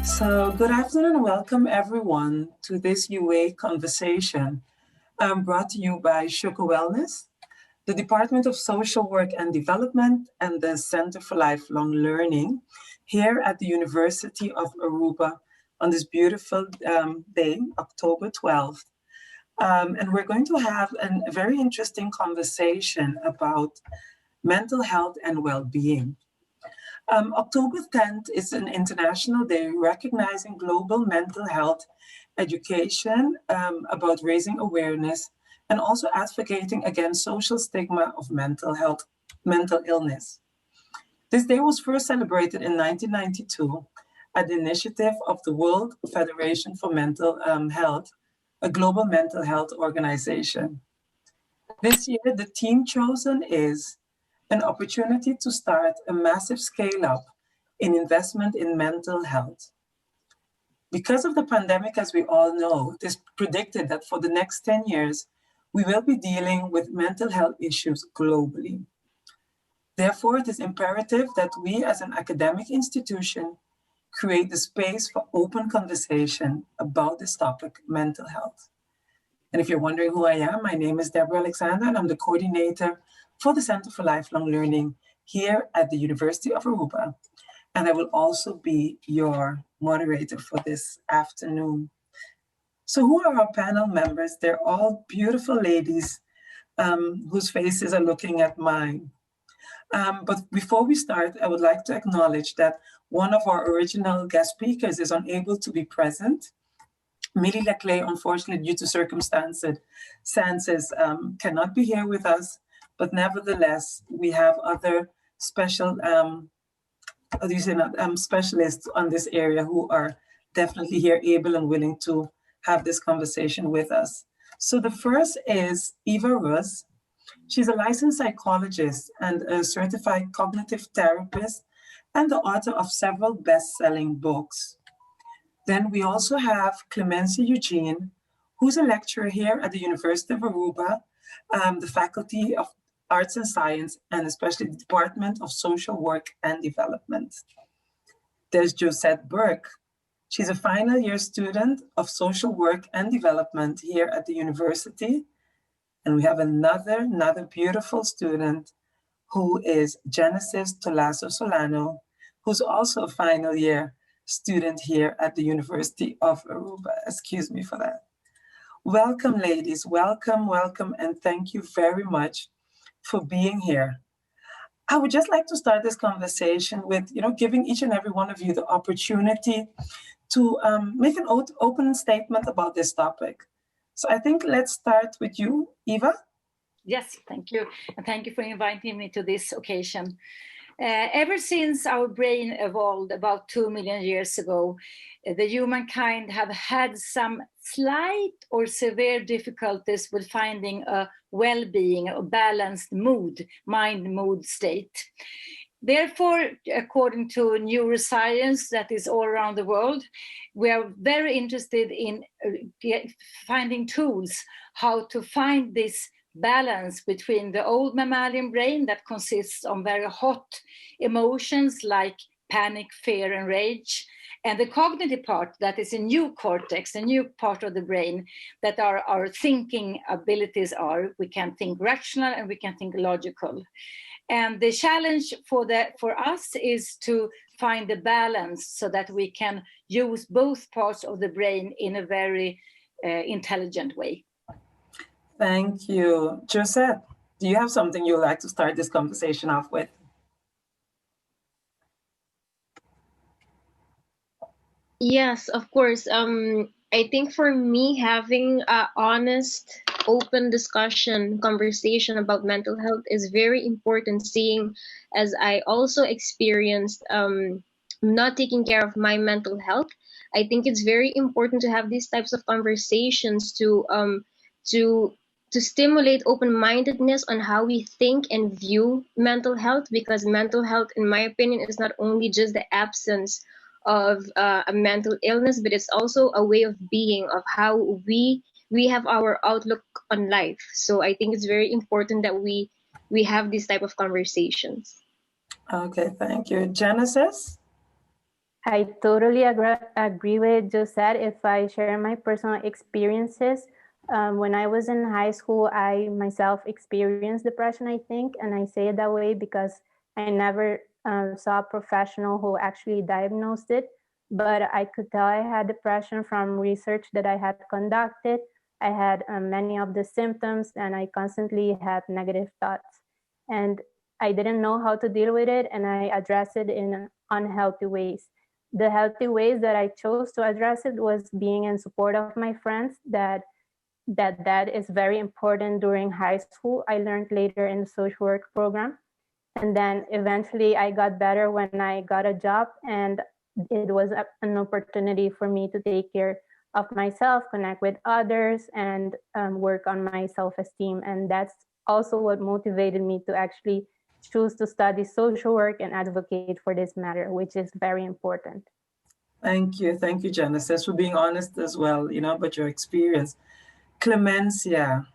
So, good afternoon and welcome everyone to this UA conversation brought to you by Sugar Wellness, the Department of Social Work and Development, and the Center for Lifelong Learning here at the University of Aruba on this beautiful day, October 12th. And we're going to have a very interesting conversation about mental health and well-being. October 10th is an international day recognizing global mental health education, about raising awareness and also advocating against social stigma of mental illness. This day was first celebrated in 1992 at the initiative of the World Federation for Mental Health, a global mental health organization. This year, the theme chosen is an opportunity to start a massive scale-up in investment in mental health. Because of the pandemic, as we all know, it is predicted that for the next 10 years, we will be dealing with mental health issues globally. Therefore, it is imperative that we as an academic institution create the space for open conversation about this topic, mental health. And if you're wondering who I am, my name is Deborah Alexander, and I'm the coordinator for the Center for Lifelong Learning here at the University of Aruba. And I will also be your moderator for this afternoon. So who are our panel members? They're all beautiful ladies whose faces are looking at mine. But before we start, I would like to acknowledge that one of our original guest speakers is unable to be present. Millie Leclerc, unfortunately, due to circumstances, cannot be here with us. But nevertheless, we have other special specialists on this area who are definitely here, able and willing to have this conversation with us. So the first is Eva Rusz. She's a licensed psychologist and a certified cognitive therapist and the author of several best-selling books. Then we also have Clementia Eugene, who's a lecturer here at the University of Aruba, the Faculty of Arts and Science, and especially the Department of Social Work and Development. There's Josette Burke. She's a final year student of Social Work and Development here at the university. And we have another beautiful student who is Genesis Toloza Solano, who's also a final year student here at the University of Aruba. Excuse me for that. Welcome, ladies. Welcome, and thank you very much for being here. I would just like to start this conversation with, giving each and every one of you the opportunity to make an open statement about this topic. So I think let's start with you, Eva. Yes, thank you. And thank you for inviting me to this occasion. Ever since our brain evolved about 2 million years ago, the humankind have had some slight or severe difficulties with finding a well-being, a balanced mind-mood state. Therefore, according to neuroscience that is all around the world, we are very interested in finding tools how to find this balance between the old mammalian brain that consists of very hot emotions like panic, fear, and rage, and the cognitive part that is a new cortex, a new part of the brain that our thinking abilities are. We can think rational and we can think logical. And the challenge for us is to find the balance so that we can use both parts of the brain in a very intelligent way. Thank you. Josette, do you have something you'd like to start this conversation off with? Yes, of course. I think for me, having an honest, open conversation about mental health is very important, seeing as I also experienced not taking care of my mental health. I think it's very important to have these types of conversations to stimulate open-mindedness on how we think and view mental health, because mental health, in my opinion, is not only just the absence of a mental illness, but it's also a way of being, of how we have our outlook on life. So I think it's very important that we have these type of conversations. Okay, thank you. Genesis? I totally agree with Josette. If I share my personal experiences, when I was in high school, I myself experienced depression, I think, and I say it that way because I never saw a professional who actually diagnosed it, but I could tell I had depression from research that I had conducted. I had many of the symptoms, and I constantly had negative thoughts. And I didn't know how to deal with it, and I addressed it in unhealthy ways. The healthy ways that I chose to address it was being in support of my friends. That is very important during high school. I learned later in the social work program. And then eventually I got better when I got a job, and it was an opportunity for me to take care of myself, connect with others, and work on my self-esteem. And that's also what motivated me to actually choose to study social work and advocate for this matter, which is very important. Thank you, Genesis, for being honest as well, about your experience. Clementia,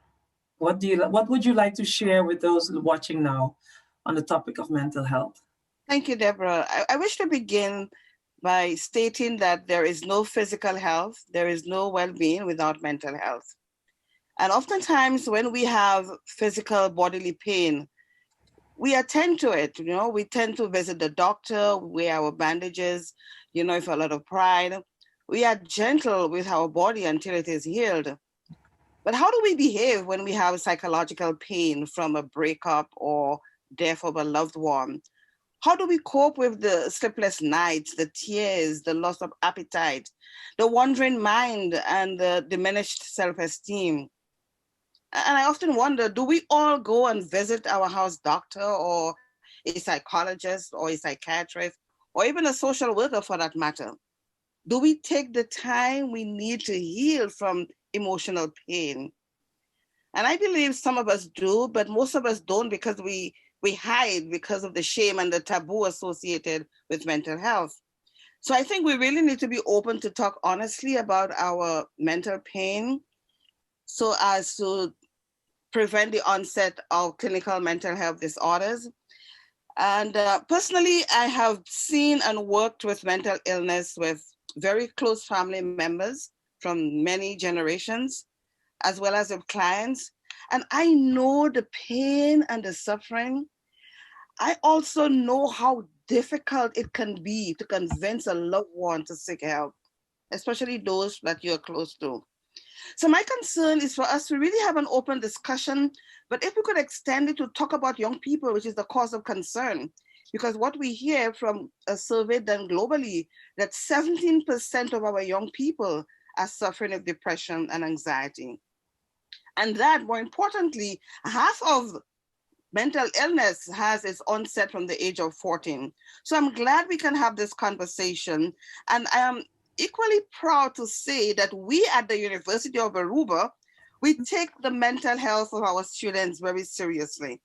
what would you like to share with those watching now on the topic of mental health? Thank you, Deborah. I wish to begin by stating that there is no physical health, there is no well-being without mental health. And oftentimes when we have physical bodily pain, we attend to it, we tend to visit the doctor, wear our bandages, with a lot of pride. We are gentle with our body until it is healed. But how do we behave when we have psychological pain from a breakup or death of a loved one? How do we cope with the sleepless nights, the tears, the loss of appetite, the wandering mind, and the diminished self-esteem? And I often wonder, do we all go and visit our house doctor or a psychologist or a psychiatrist or even a social worker for that matter? Do we take the time we need to heal from emotional pain? And I believe some of us do, but most of us don't because we hide because of the shame and the taboo associated with mental health. So I think we really need to be open to talk honestly about our mental pain so as to prevent the onset of clinical mental health disorders. And personally, I have seen and worked with mental illness with very close family members from many generations, as well as with clients. And I know the pain and the suffering. I also know how difficult it can be to convince a loved one to seek help, especially those that you're close to. So my concern is for us to really have an open discussion, but if we could extend it to talk about young people, which is the cause of concern, because what we hear from a survey done globally, that 17% of our young people are suffering of depression and anxiety. And that, more importantly, half of mental illness has its onset from the age of 14. So I'm glad we can have this conversation. And I am equally proud to say that we at the University of Aruba, we take the mental health of our students very seriously.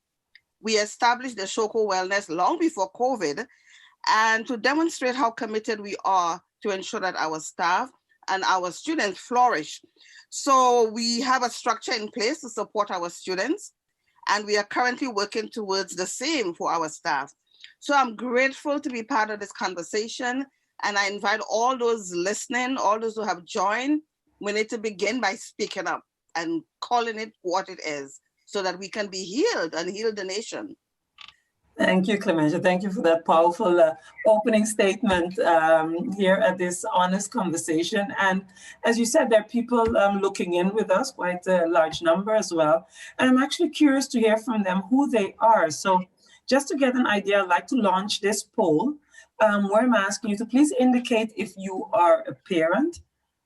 We established the Shoko Wellness long before COVID, and to demonstrate how committed we are to ensure that our staff and our students flourish. So we have a structure in place to support our students, and we are currently working towards the same for our staff. So I'm grateful to be part of this conversation, and I invite all those listening, all those who have joined, we need to begin by speaking up and calling it what it is so that we can be healed and heal the nation. Thank you, Clementia. Thank you for that powerful opening statement here at this honest conversation. And as you said, there are people looking in with us, quite a large number as well. And I'm actually curious to hear from them who they are. So just to get an idea, I'd like to launch this poll where I'm asking you to please indicate if you are a parent,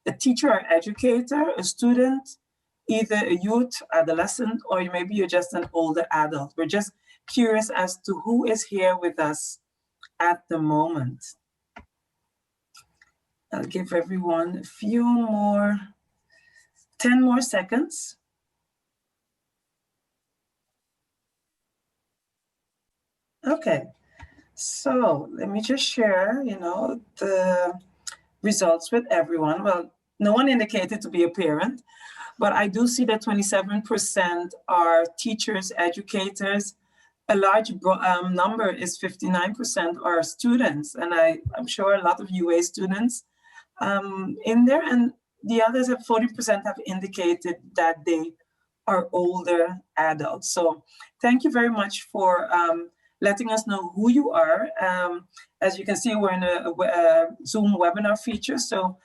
a teacher or educator, a student, either a youth, adolescent, or maybe you're just an older adult. We're just curious as to who is here with us at the moment. I'll give everyone a few more, 10 more seconds. Okay, so let me just share, the results with everyone. Well, no one indicated to be a parent, but I do see that 27% are teachers, educators, a large number is 59% are students. And I'm sure a lot of UA students in there. And the others have 40% have indicated that they are older adults. So thank you very much for letting us know who you are. As you can see, we're in a Zoom webinar feature, so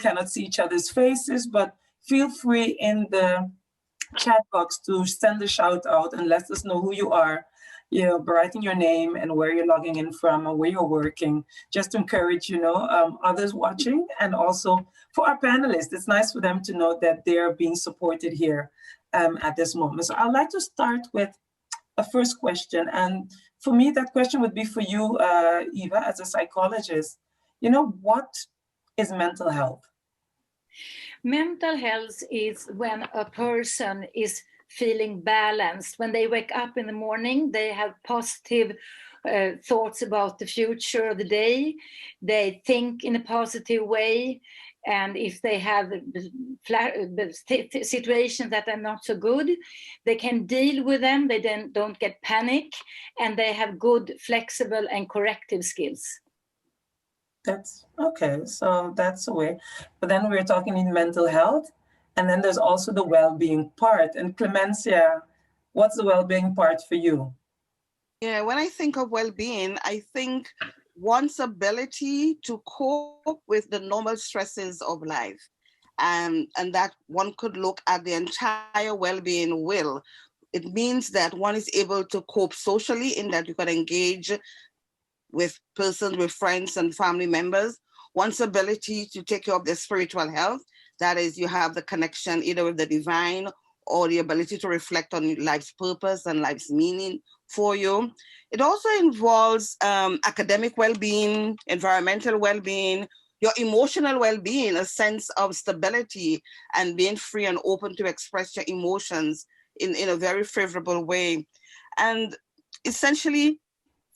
cannot see each other's faces, but feel free in the chat box to send a shout out and let us know who you are, writing your name and where you're logging in from or where you're working, just to encourage, others watching. And also for our panelists, it's nice for them to know that they're being supported here at this moment. So I'd like to start with a first question. And for me, that question would be for you, Eva, as a psychologist. What is mental health? Mental health is when a person is feeling balanced. When they wake up in the morning, they have positive thoughts about the future of the day. They think in a positive way. And if they have situations that are not so good, they can deal with them. They then don't get panic, and they have good, flexible, and corrective skills. That's okay. So that's a way. But then we're talking in mental health, and then there's also the well-being part. And Clementia, what's the well-being part for you? Yeah, when I think of well-being, I think one's ability to cope with the normal stresses of life, and that one could look at the entire well-being will. It means that one is able to cope socially, in that you can engage with persons, with friends and family members. One's ability to take care of their spiritual health, that is, you have the connection either with the divine or the ability to reflect on life's purpose and life's meaning for you. It also involves academic well-being, environmental well-being, your emotional well-being, a sense of stability and being free and open to express your emotions in a very favorable way. And essentially,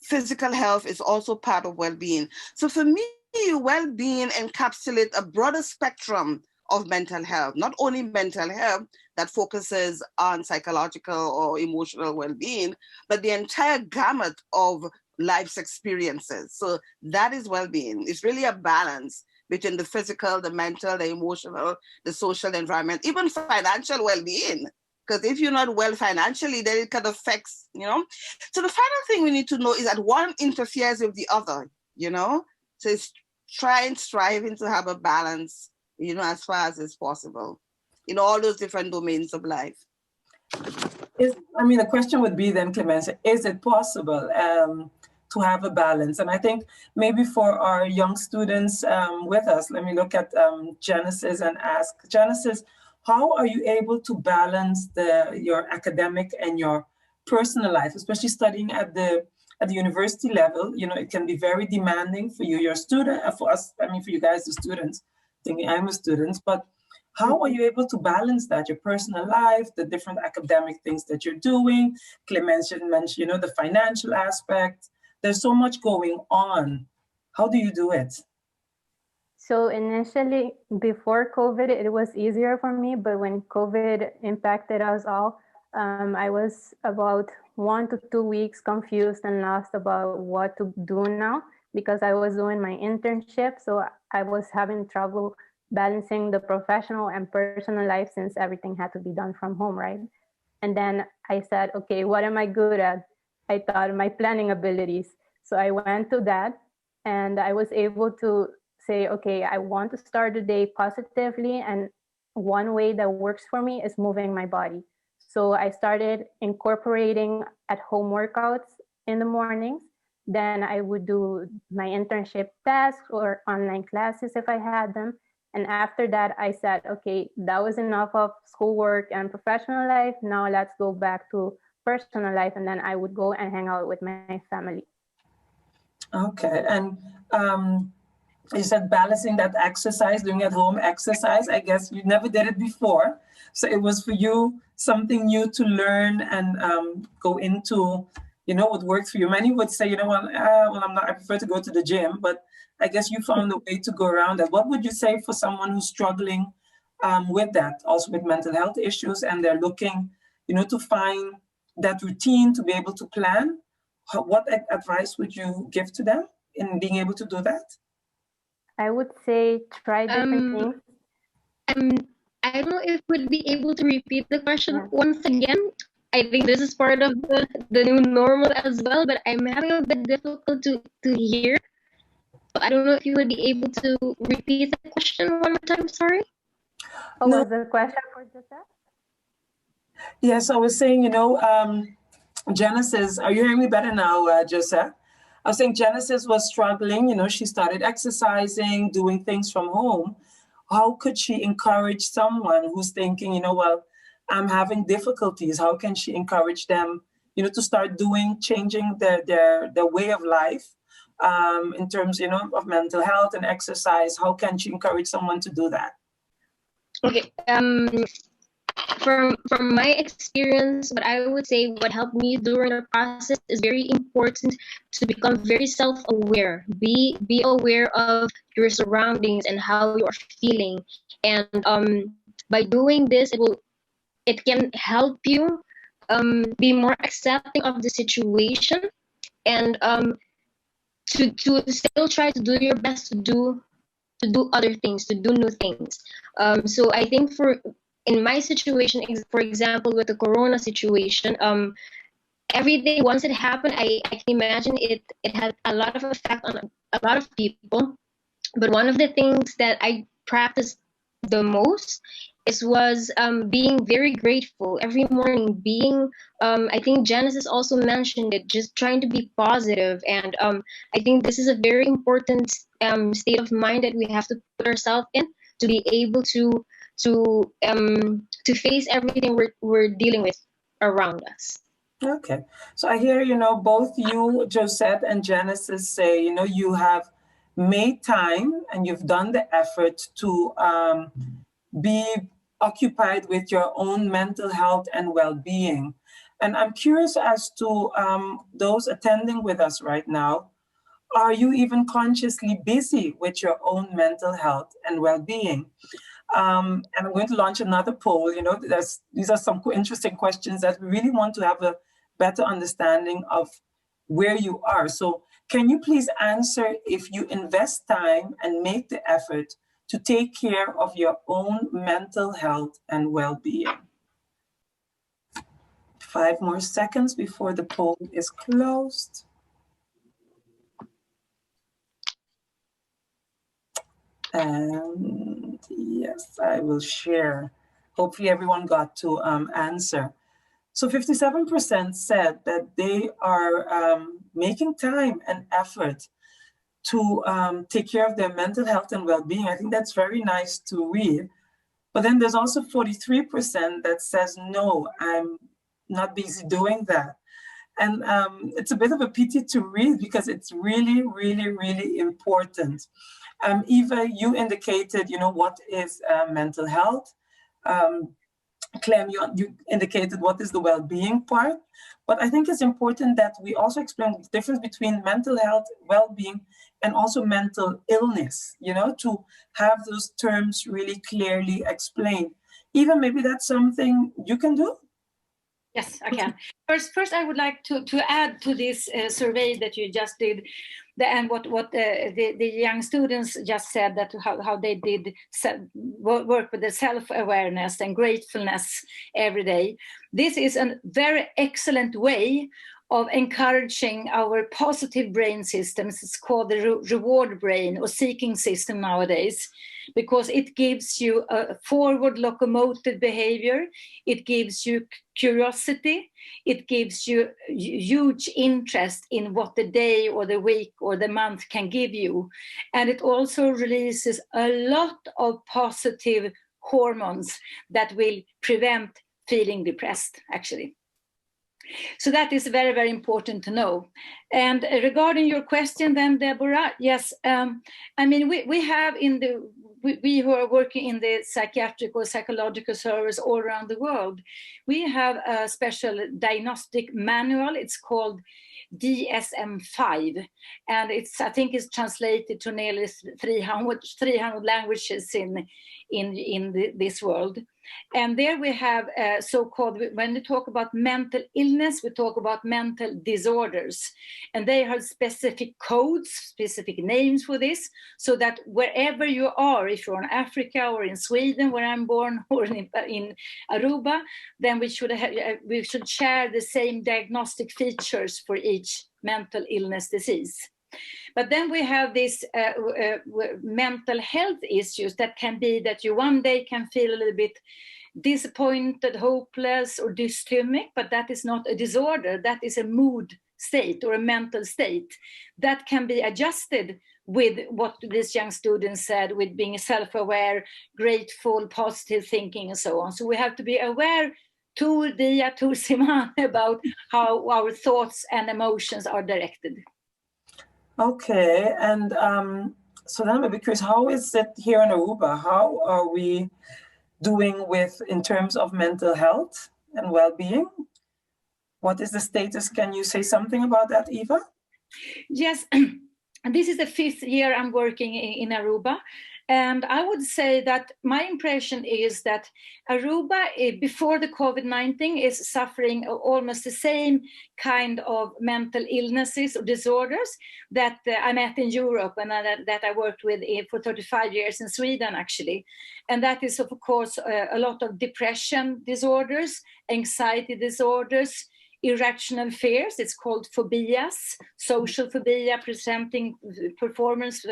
physical health is also part of well-being. So for me, well-being encapsulates a broader spectrum of mental health, not only mental health that focuses on psychological or emotional well-being, but the entire gamut of life's experiences. So that is well-being. It's really a balance between the physical, the mental, the emotional, the social, the environment, even financial well-being. Because if you're not well financially, then it can affect, So the final thing we need to know is that one interferes with the other, So it's striving to have a balance, as far as is possible in all those different domains of life. The question would be then, Clementia, is it possible to have a balance? And I think maybe for our young students with us, let me look at Genesis and ask, Genesis, how are you able to balance your academic and your personal life, especially studying at the university level? It can be very demanding for you. You're a student, for us, for you guys, the students, thinking I'm a student, but how are you able to balance that, your personal life, the different academic things that you're doing? Clementia mentioned, the financial aspect. There's so much going on. How do you do it? So initially, before COVID, it was easier for me, but when COVID impacted us all, I was about 1 to 2 weeks confused and lost about what to do now, because I was doing my internship. So I was having trouble balancing the professional and personal life, since everything had to be done from home, right? And then I said, okay, what am I good at? I thought my planning abilities. So I went to that, and I was able to say, okay, I want to start the day positively, and one way that works for me is moving my body. So I started incorporating at-home workouts in the mornings. Then I would do my internship tasks or online classes if I had them. And after that, I said, okay, that was enough of schoolwork and professional life. Now let's go back to personal life. And then I would go and hang out with my family. Okay. And you said balancing that exercise, doing at home exercise. I guess you never did it before. So it was for you something new to learn and go into, what works for you. Many would say, I prefer to go to the gym, but I guess you found a way to go around that. What would you say for someone who's struggling with that, also with mental health issues, and they're looking, to find that routine to be able to plan, what advice would you give to them in being able to do that? I would say try different things. I don't know if we'd be able to repeat the question once again. I think this is part of the new normal as well, but I'm having a bit difficult to hear. So I don't know if you would be able to repeat the question one more time, sorry. Oh, no. Was the question for Josette? Yes, I was saying, Genesis, are you hearing me better now, Josette? I was saying Genesis was struggling, she started exercising, doing things from home. How could she encourage someone who's thinking, well, I'm having difficulties? How can she encourage them, to start changing their way of life in terms, of mental health and exercise? How can she encourage someone to do that? Okay. From my experience, what I would say what helped me during the process is very important to become very self-aware. Be aware of your surroundings and how you are feeling. And by doing this, it can help you be more accepting of the situation, and to still try to do your best to do other things, to do new things. So I think in my situation, for example, with the Corona situation, every day once it happened, I can imagine it had a lot of effect on a lot of people. But one of the things that I practiced the most was being very grateful every morning. I think Genesis also mentioned it, just trying to be positive. And I think this is a very important state of mind that we have to put ourselves in to be able to face everything we're dealing with around us. Okay, so I hear both you, Josette, and Genesis say you have made time and you've done the effort to be occupied with your own mental health and well-being. And I'm curious as to those attending with us right now, are you even consciously busy with your own mental health and well-being? And I'm going to launch another poll. These are some interesting questions that we really want to have a better understanding of where you are. So can you please answer if you invest time and make the effort to take care of your own mental health and well-being? 5 more seconds before the poll is closed. And yes, I will share. Hopefully everyone got to answer. So 57% said that they are making time and effort to take care of their mental health and well-being. I think that's very nice to read. But then there's also 43% that says, no, I'm not busy doing that. And it's a bit of a pity to read because it's really, really, really important. Eva, you indicated, what is mental health. Clem, you indicated what is the well-being part. But I think it's important that we also explain the difference between mental health, well-being, and also mental illness, to have those terms really clearly explained. Eva, maybe that's something you can do? Yes, I can. First, I would like to add to this survey that you just did, and what the young students just said, that how they did work with the self-awareness and gratefulness every day. This is a very excellent way of encouraging our positive brain systems. It's called the reward brain or seeking system nowadays, because it gives you a forward locomotive behavior. It gives you curiosity. It gives you huge interest in what the day or the week or the month can give you. And it also releases a lot of positive hormones that will prevent feeling depressed, actually. So that is very, very important to know. And regarding your question then, Deborah, yes, we have we who are working in the psychiatric or psychological service all around the world, we have a special diagnostic manual. It's called DSM-5, and I think it's translated to nearly 300 languages in this world. And there we have so-called, when we talk about mental illness, we talk about mental disorders. And they have specific codes, specific names for this, so that wherever you are, if you're in Africa or in Sweden, where I'm born, or in Aruba, then we should share the same diagnostic features for each mental illness disease. But then we have these mental health issues that can be that you one day can feel a little bit disappointed, hopeless, or dysthymic, but that is not a disorder. That is a mood state or a mental state that can be adjusted with what these young students said, with being self-aware, grateful, positive thinking, and so on. So we have to be aware tur dia, tur siman about how our thoughts and emotions are directed. Okay, and so then I'm a bit curious, how is it here in Aruba? How are we doing in terms of mental health and well-being? What is the status? Can you say something about that, Eva? Yes, this is the 5th year I'm working in Aruba. And I would say that my impression is that Aruba, before the COVID-19, is suffering almost the same kind of mental illnesses or disorders that I met in Europe and that I worked with for 35 years in Sweden, actually. And that is, of course, a lot of depression disorders, anxiety disorders, irrational fears, it's called phobias, social phobia, presenting performance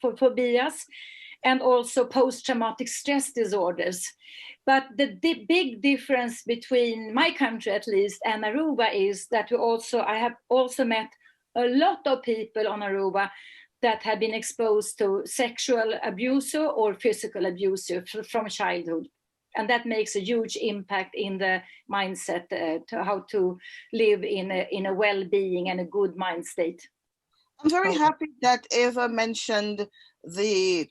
phobias, and also post-traumatic stress disorders. But the big difference between my country, at least, and Aruba is that I have also met a lot of people on Aruba that have been exposed to sexual abuse or physical abuse from childhood. And that makes a huge impact in the mindset to how to live in a well-being and a good mind state. I'm very happy that Eva mentioned the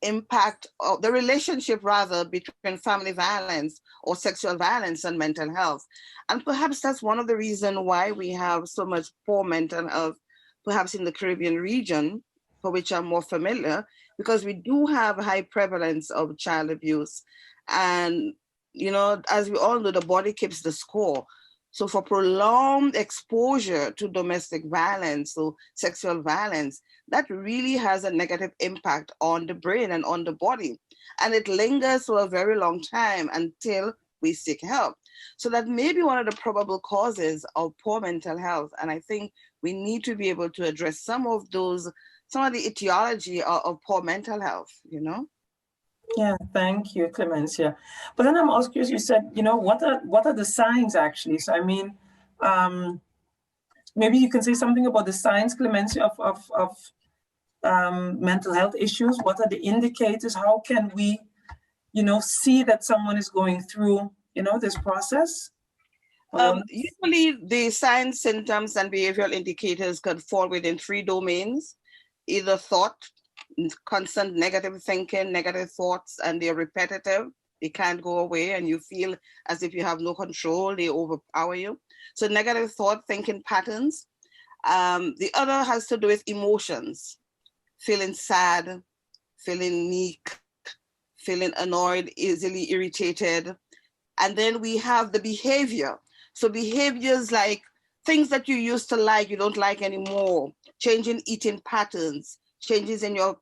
impact of the relationship rather between family violence or sexual violence and mental health. And perhaps that's one of the reasons why we have so much poor mental health, perhaps in the Caribbean region, for which I'm more familiar, because we do have high prevalence of child abuse. And, you know, as we all know, the body keeps the score. So for prolonged exposure to domestic violence or sexual violence, that really has a negative impact on the brain and on the body. And it lingers for a very long time until we seek help. So that may be one of the probable causes of poor mental health. And I think we need to be able to address some of the etiology of poor mental health, you know? Yeah, thank you, Clementia. But then I'm also curious, you said, you know, what are the signs actually? So I mean, maybe you can say something about the signs, Clementia, of mental health issues. What are the indicators? How can we, you know, see that someone is going through, you know, this process? Usually the signs, symptoms, and behavioral indicators could fall within 3 domains: either thought, constant negative thinking, negative thoughts, and they're repetitive. They can't go away, and you feel as if you have no control. They overpower you. So negative thought thinking patterns. The other has to do with emotions, feeling sad, feeling meek, feeling annoyed, easily irritated. And then we have the behavior. So behaviors like things that you used to like, you don't like anymore, changing eating patterns, changes in your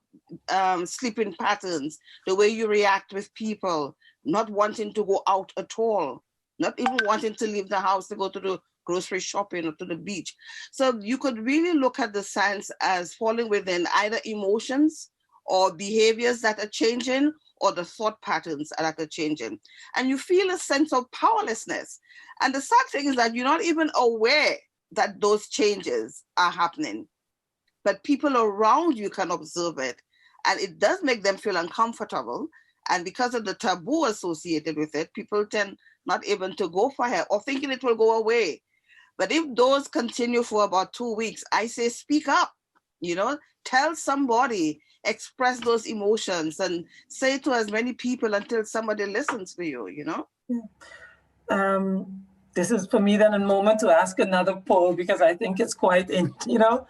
sleeping patterns, the way you react with people, not wanting to go out at all, not even wanting to leave the house to go to the grocery shopping or to the beach. So you could really look at the signs as falling within either emotions or behaviors that are changing, or the thought patterns that are changing. And you feel a sense of powerlessness. And the sad thing is that you're not even aware that those changes are happening, but people around you can observe it. And it does make them feel uncomfortable. And because of the taboo associated with it, people tend not even to go for help or thinking it will go away. But if those continue for about 2 weeks, I say, speak up, you know, tell somebody, express those emotions and say it to as many people until somebody listens to you, you know? Yeah. This is for me then a moment to ask another poll, because I think it's quite, you know,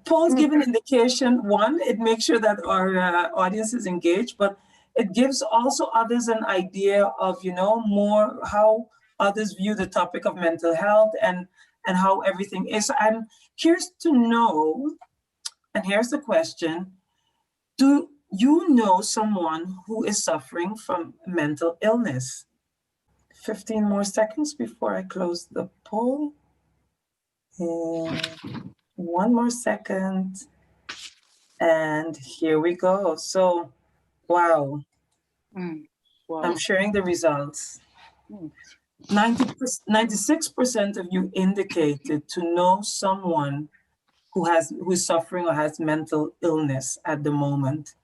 polls give an indication. One, it makes sure that our audience is engaged, but it gives also others an idea of, more how others view the topic of mental health and how everything is. I'm curious to know, and here's the question, do you know someone who is suffering from mental illness? 15 more seconds before I close the poll. And 1 more second. And here we go. So, wow. Wow. I'm sharing the results. 96% of you indicated to know someone who is suffering or has mental illness at the moment.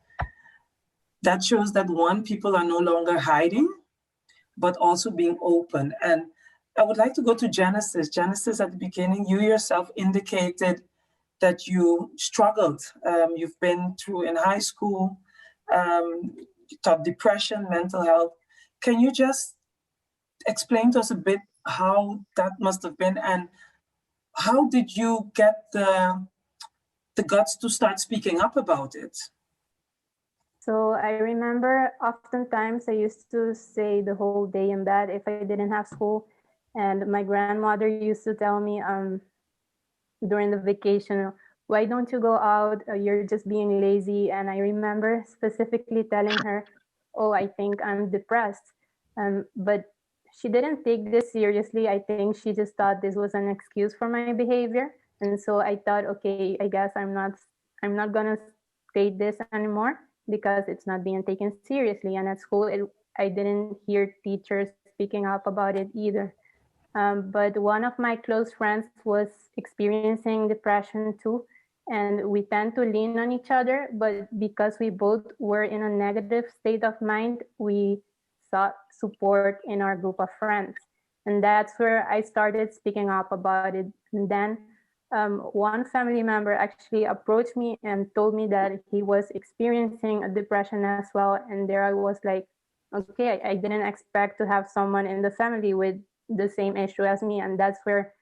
That shows that, one, people are no longer hiding, but also being open. And I would like to go to Genesis. Genesis, at the beginning, you yourself indicated that you struggled. You've been through in high school, you taught depression, mental health. Can you just explain to us a bit how that must have been, and how did you get the guts to start speaking up about it? So I remember oftentimes I used to stay the whole day in bed if I didn't have school. And my grandmother used to tell me during the vacation, why don't you go out? You're just being lazy. And I remember specifically telling her, oh, I think I'm depressed. But she didn't take this seriously. I think she just thought this was an excuse for my behavior. And so I thought, okay, I guess I'm not gonna state this anymore because it's not being taken seriously. And at school, I didn't hear teachers speaking up about it either. But one of my close friends was experiencing depression too. And we tend to lean on each other, but because we both were in a negative state of mind, we sought support in our group of friends. And that's where I started speaking up about it. And then one family member actually approached me and told me that he was experiencing a depression as well. And there I was like, okay, I didn't expect to have someone in the family with the same issue as me. And that's where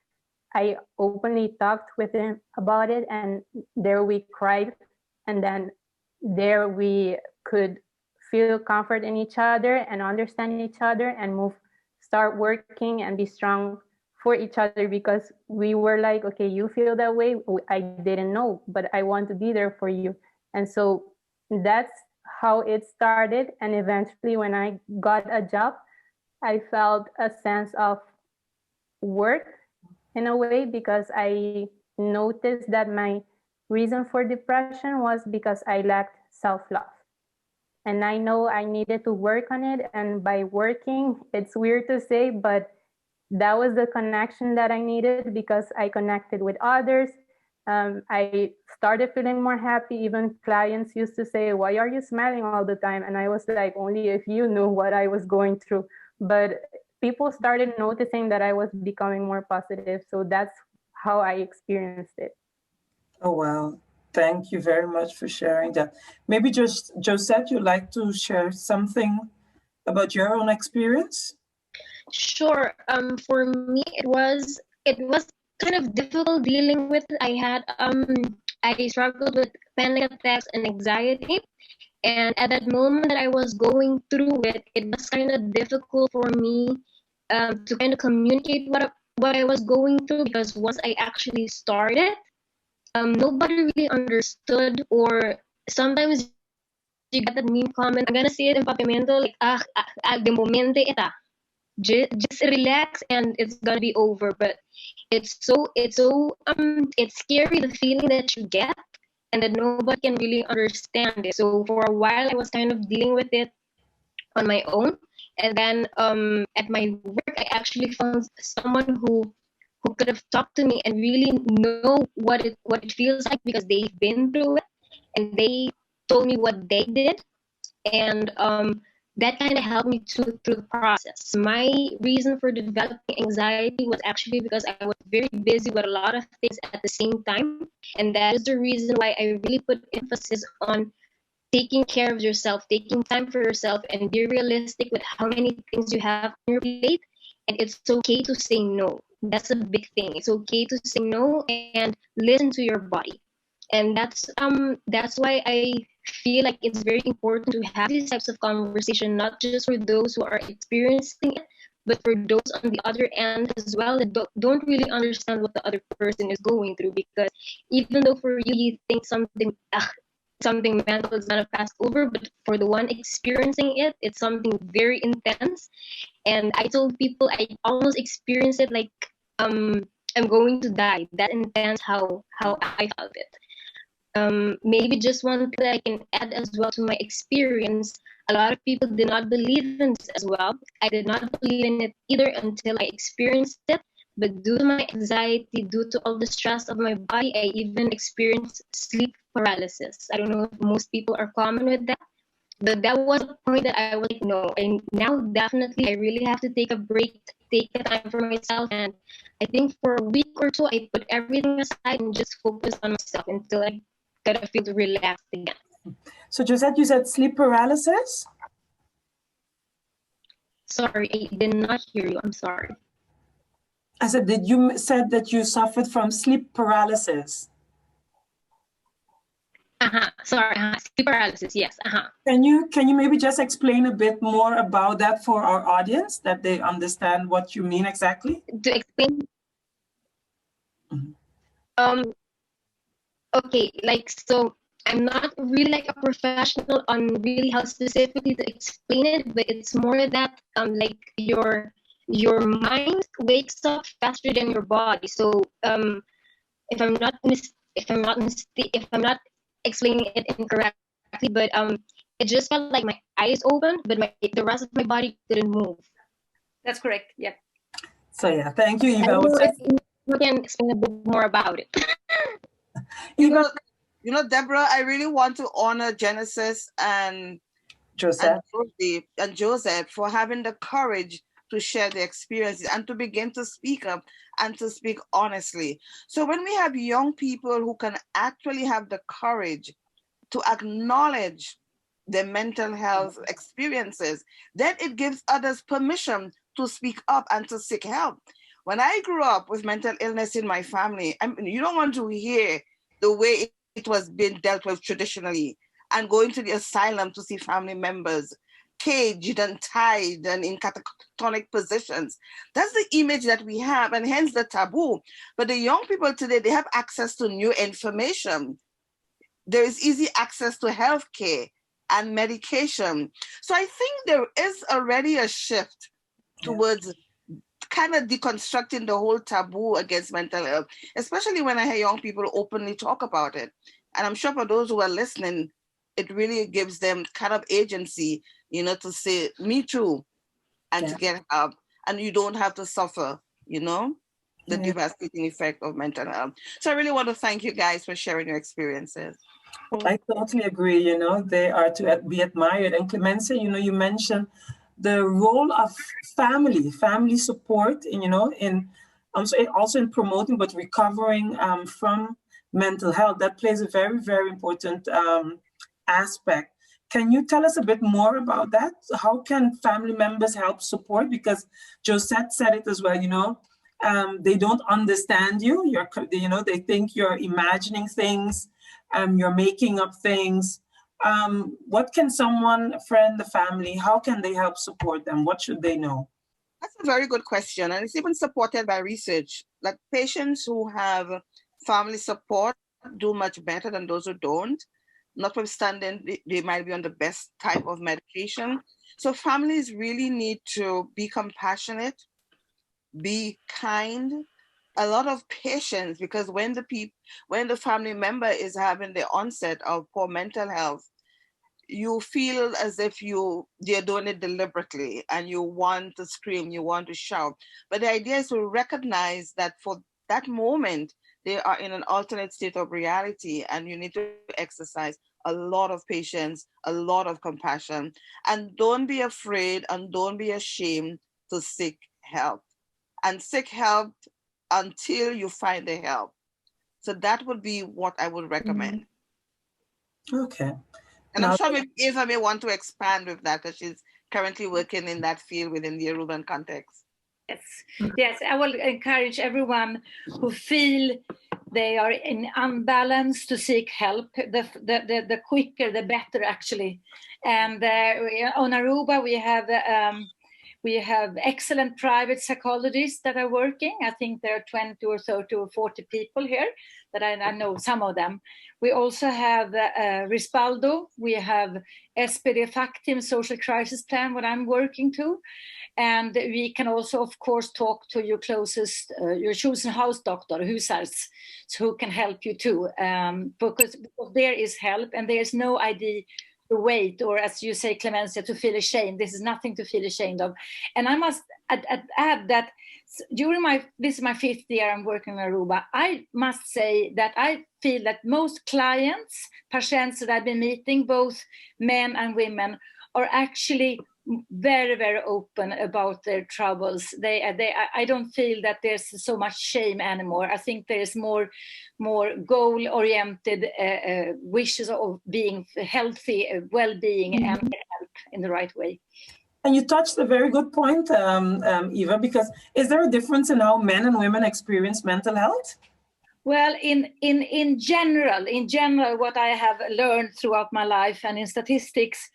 I openly talked with him about it. And there we cried. And then there we could feel comfort in each other and understand each other and start working and be strong for each other, because we were like, okay, you feel that way. I didn't know, but I want to be there for you. And so that's how it started. And eventually when I got a job, I felt a sense of worth in a way, because I noticed that my reason for depression was because I lacked self-love. And I know I needed to work on it. And by working, it's weird to say, but that was the connection that I needed, because I connected with others. I started feeling more happy. Even clients used to say, why are you smiling all the time? And I was like, only if you knew what I was going through. But people started noticing that I was becoming more positive. So that's how I experienced it. Oh, wow. Thank you very much for sharing that. Maybe just, Josette, you'd like to share something about your own experience? Sure. For me, it was kind of difficult dealing with it. I struggled with panic attacks and anxiety, and at that moment that I was going through it, it was kind of difficult for me to kind of communicate what I was going through, because once I actually started, nobody really understood. Or sometimes you get that meme comment, I'm gonna say it in Papimento, like de momente eta. Just relax and it's gonna be over. But it's scary, the feeling that you get, and that nobody can really understand it. So for a while I was kind of dealing with it on my own. And then at my work, I actually found someone who could have talked to me and really know what it feels like, because they've been through it and they told me what they did. And that kind of helped me through the process. My reason for developing anxiety was actually because I was very busy with a lot of things at the same time. And that is the reason why I really put emphasis on taking care of yourself, taking time for yourself, and be realistic with how many things you have on your plate. And it's okay to say no. That's a big thing. It's okay to say no and listen to your body. And that's why I feel like it's very important to have these types of conversation, not just for those who are experiencing it, but for those on the other end as well that don't really understand what the other person is going through. Because even though for you think something mental is gonna pass over, but for the one experiencing it, it's something very intense. And I told people I almost experienced it like I'm going to die. That intense how I felt it. Maybe just one thing that I can add as well to my experience. A lot of people did not believe in this as well. I did not believe in it either until I experienced it. But due to my anxiety, due to all the stress of my body, I even experienced sleep paralysis. I don't know if most people are common with that. But that was the point that I was like, no, and now definitely I really have to take a break, take a time for myself. And I think for a week or two, I put everything aside and just focus on myself until I gotta feel relaxed again. So Josette, you said sleep paralysis? Sorry, I did not hear you. I'm sorry. I said, did you said that you suffered from sleep paralysis? Sorry, sleep paralysis. Yes. Can you maybe just explain a bit more about that for our audience, that they understand what you mean exactly? To explain. Okay, like, so I'm not really like a professional on really how specifically to explain it, but it's more that like your mind wakes up faster than your body. So if I'm not explaining it incorrectly, but it just felt like my eyes opened, but the rest of my body couldn't move. That's correct. Yeah. So yeah, thank you, Eva. I don't know if you can explain a bit more about it. You know, Deborah, I really want to honor Genesis and Josette and Josette for having the courage to share their experiences and to begin to speak up and to speak honestly. So when we have young people who can actually have the courage to acknowledge their mental health experiences, then it gives others permission to speak up and to seek help. When I grew up with mental illness in my family, you don't want to hear the way it was being dealt with traditionally, and going to the asylum to see family members caged and tied and in catatonic positions. That's the image that we have, and hence the taboo. But the young people today, they have access to new information. There is easy access to healthcare and medication. So I think there is already a shift towards kind of deconstructing the whole taboo against mental health, especially when I hear young people openly talk about it. And I'm sure for those who are listening, it really gives them kind of agency, to say, me too, and to get help. And you don't have to suffer, the devastating effect of mental health. So I really want to thank you guys for sharing your experiences. Well, I totally agree, they are to be admired. And Clementia, you mentioned the role of family support, in also in promoting but recovering from mental health. That plays a very, very important aspect. Can you tell us a bit more about that? How can family members help support? Because Josette said it as well, they don't understand you. They think you're imagining things, you're making up things. What can someone, a friend, the family, how can they help support them? What should they know? That's a very good question. And it's even supported by research. Like patients who have family support do much better than those who don't. Notwithstanding, they might be on the best type of medication. So families really need to be compassionate, be kind, a lot of patience, because when the family member is having the onset of poor mental health, you feel as if they're doing it deliberately and you want to scream, you want to shout. But the idea is to recognize that for that moment, they are in an alternate state of reality, and you need to exercise a lot of patience, a lot of compassion, and don't be afraid and don't be ashamed to seek help. And seek help until you find the help. So that would be what I would recommend. Okay. And I'm sure Eva may want to expand with that, because she's currently working in that field within the Aruban context. Yes, I will encourage everyone who feel they are in unbalance to seek help. The quicker, the better, actually. And on Aruba, we have excellent private psychologists that are working. I think there are 20 or 30 or 40 people here that I know some of them. We also have Rispaldo. We have SPD Factim Social Crisis Plan, what I'm working to. And we can also, of course, talk to your closest, your chosen house doctor, Husarts, who can help you too. Because there is help and there is no idea to wait, or as you say, Clementia, to feel ashamed. This is nothing to feel ashamed of. And I must add that during this is my 5th year I'm working in Aruba, I must say that I feel that most clients, patients that I've been meeting, both men and women, are actually very, very open about their troubles. I don't feel that there's so much shame anymore. I think there is more goal-oriented wishes of being healthy, well-being, and help in the right way. And you touched a very good point, Eva, because is there a difference in how men and women experience mental health? Well, in general, what I have learned throughout my life and in statistics,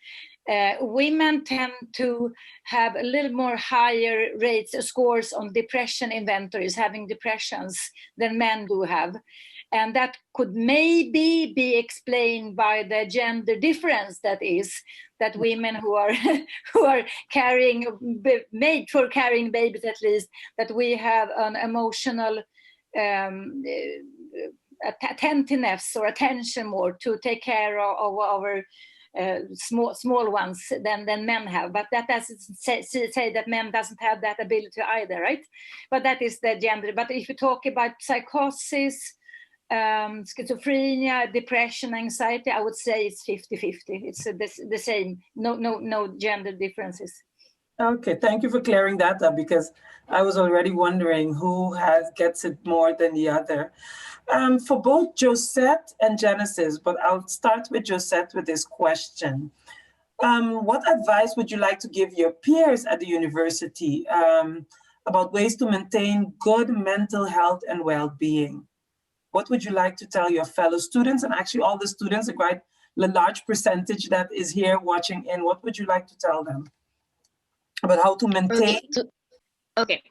women tend to have a little more higher rates, scores on depression inventories, having depressions, than men do have. And that could maybe be explained by the gender difference, that is, that women who are made for carrying babies, at least, that we have an emotional attentiveness or attention more to take care of our small ones than men have. But that doesn't say that men doesn't have that ability either, right? But that is the gender. But if you talk about psychosis, schizophrenia, depression, anxiety, I would say it's 50-50. It's the same. No gender differences. Okay, thank you for clearing that up, because I was already wondering who gets it more than the other. For both Josette and Genesis, but I'll start with Josette with this question. What advice would you like to give your peers at the university about ways to maintain good mental health and well-being? What would you like to tell your fellow students, and actually all the students, a quite large percentage that is here watching in, what would you like to tell them about how to maintain? Okay.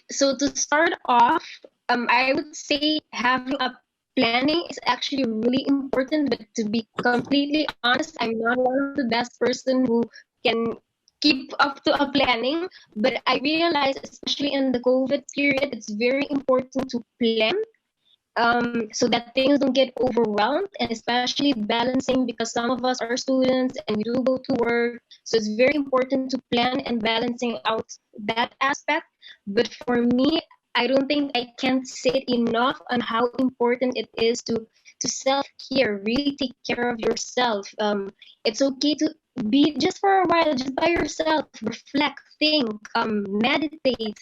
So to start off, I would say having a planning is actually really important, but to be completely honest, I'm not one of the best person who can keep up to a planning, but I realize, especially in the COVID period, it's very important to plan so that things don't get overwhelmed, and especially balancing, because some of us are students and we do go to work. So it's very important to plan and balancing out that aspect. But for me, I don't think I can say enough on how important it is to self-care, really take care of yourself. It's okay to be just for a while, just by yourself, reflect, think, meditate,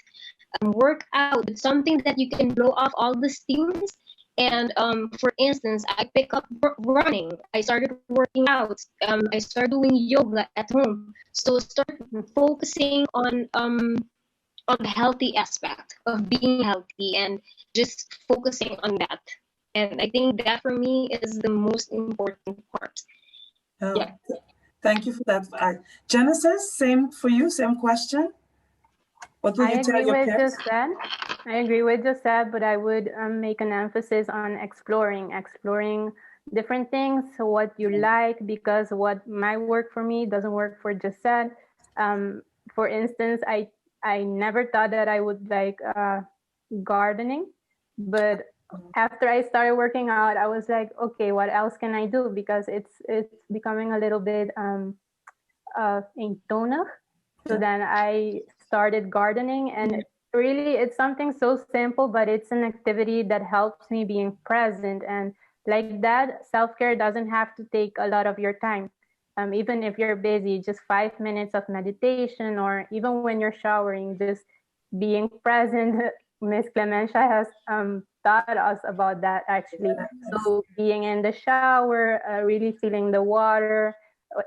work out. It's something that you can blow off all the steams. And for instance, I pick up running. I started working out. I started doing yoga at home. So start focusing on the healthy aspect of being healthy and just focusing on that. And I think that for me is the most important part. Yeah. Thank you for that. Genesis, same for you, same question. What would you tell your peers? I agree with Josette, but I would make an emphasis on exploring different things, what you like, because what might work for me doesn't work for Josette. For instance, I never thought that I would like gardening, but after I started working out, I was like, okay, what else can I do? Because it's becoming a little bit eentonig. So then I started gardening, and really it's something so simple, but it's an activity that helps me being present. And like that, self-care doesn't have to take a lot of your time. Even if you're busy, just 5 minutes of meditation, or even when you're showering, just being present. Miss Clementia has taught us about that, actually. So being in the shower, really feeling the water,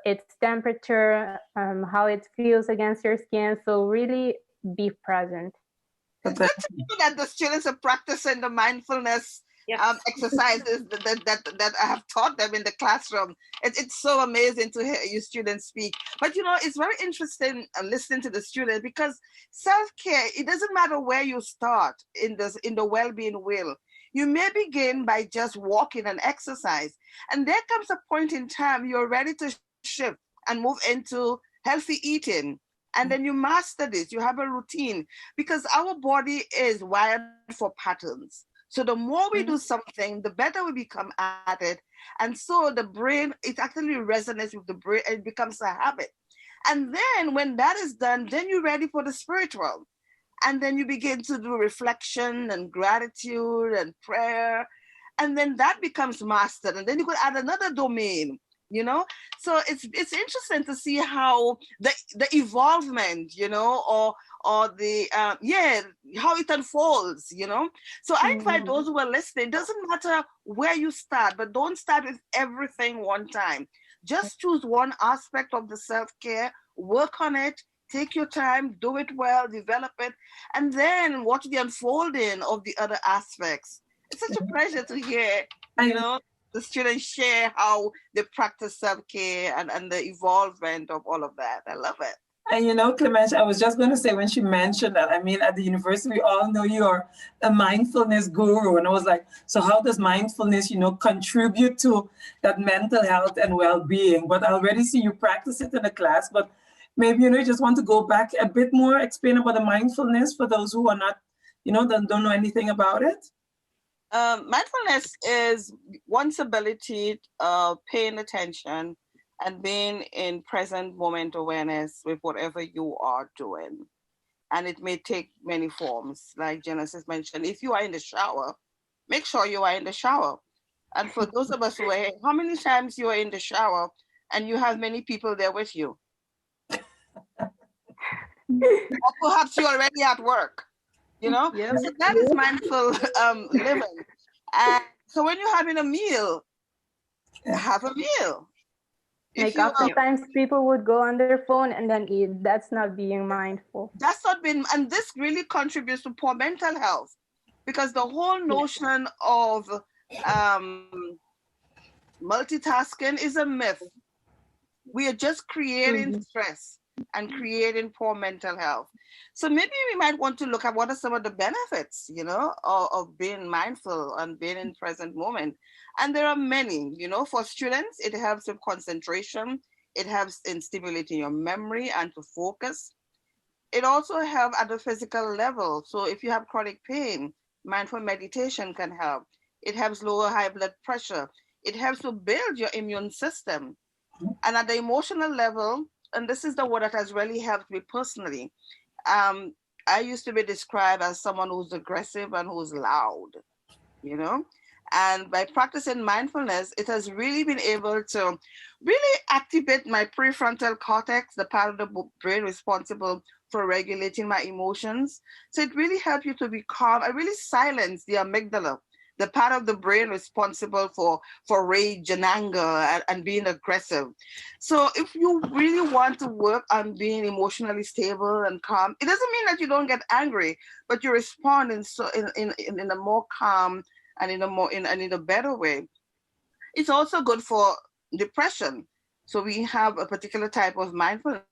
its temperature, how it feels against your skin. So really be present. It's good to see that the students are practicing the mindfulness Yes. exercises that I have taught them in the classroom. It's so amazing to hear you students speak. But it's very interesting listening to the students, because self-care, it doesn't matter where you start in the well-being wheel. You may begin by just walking and exercise, and there comes a point in time you're ready to shift and move into healthy eating. And then you master this, you have a routine, because our body is wired for patterns. So the more we do something, the better we become at it. And so the brain, it actually resonates with the brain, and it becomes a habit. And then when that is done, then you're ready for the spiritual. And then you begin to do reflection and gratitude and prayer. And then that becomes mastered. And then you could add another domain, So it's interesting to see how the evolvement, or the how it unfolds, So I invite those who are listening, it doesn't matter where you start, but don't start with everything one time. Just choose one aspect of the self-care, work on it, take your time, do it well, develop it, and then watch the unfolding of the other aspects. It's such a pleasure to hear, the students share how they practice self-care and the evolvement of all of that. I love it. And Clementia, I was just going to say, when she mentioned that, at the university, we all know you're a mindfulness guru. And I was like, so how does mindfulness, contribute to that mental health and well-being? But I already see you practice it in a class, but maybe, you just want to go back a bit more, explain about the mindfulness for those who are not, don't know anything about it. Mindfulness is one's ability of paying attention and being in present moment awareness with whatever you are doing. And it may take many forms, like Genesis mentioned. If you are in the shower, make sure you are in the shower. And for those of us who are here, how many times you are in the shower and you have many people there with you? Or perhaps you're already at work, Yes. So that is mindful living. And so when you're having a meal, have a meal. Like oftentimes people would go on their phone and then eat. That's not being mindful. That's not being, and this really contributes to poor mental health, because the whole notion of multitasking is a myth. We are just creating stress and creating poor mental health. So maybe we might want to look at what are some of the benefits, of being mindful and being in present moment. And there are many, for students, it helps with concentration. It helps in stimulating your memory and to focus. It also helps at the physical level. So if you have chronic pain, mindful meditation can help. It helps lower high blood pressure. It helps to build your immune system. And at the emotional level, and this is the word that has really helped me personally, I used to be described as someone who's aggressive and who's loud, and by practicing mindfulness, it has really been able to really activate my prefrontal cortex, the part of the brain responsible for regulating my emotions. So it really helped you to be calm. I really silenced the amygdala, the part of the brain responsible for rage and anger and being aggressive. So if you really want to work on being emotionally stable and calm, it doesn't mean that you don't get angry, but you respond in a more calm and in a better way. It's also good for depression. So we have a particular type of mindfulness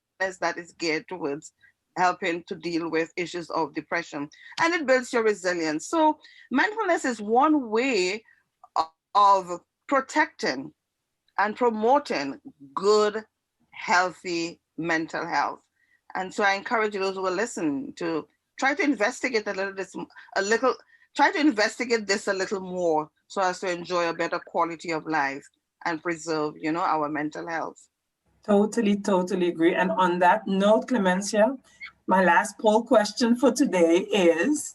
that is geared towards helping to deal with issues of depression, and it builds your resilience. So mindfulness is one way of protecting and promoting good, healthy mental health. And so I encourage those who will listen to try to investigate this a little more, so as to enjoy a better quality of life and preserve, our mental health. Totally agree. And on that note, Clementia, my last poll question for today is,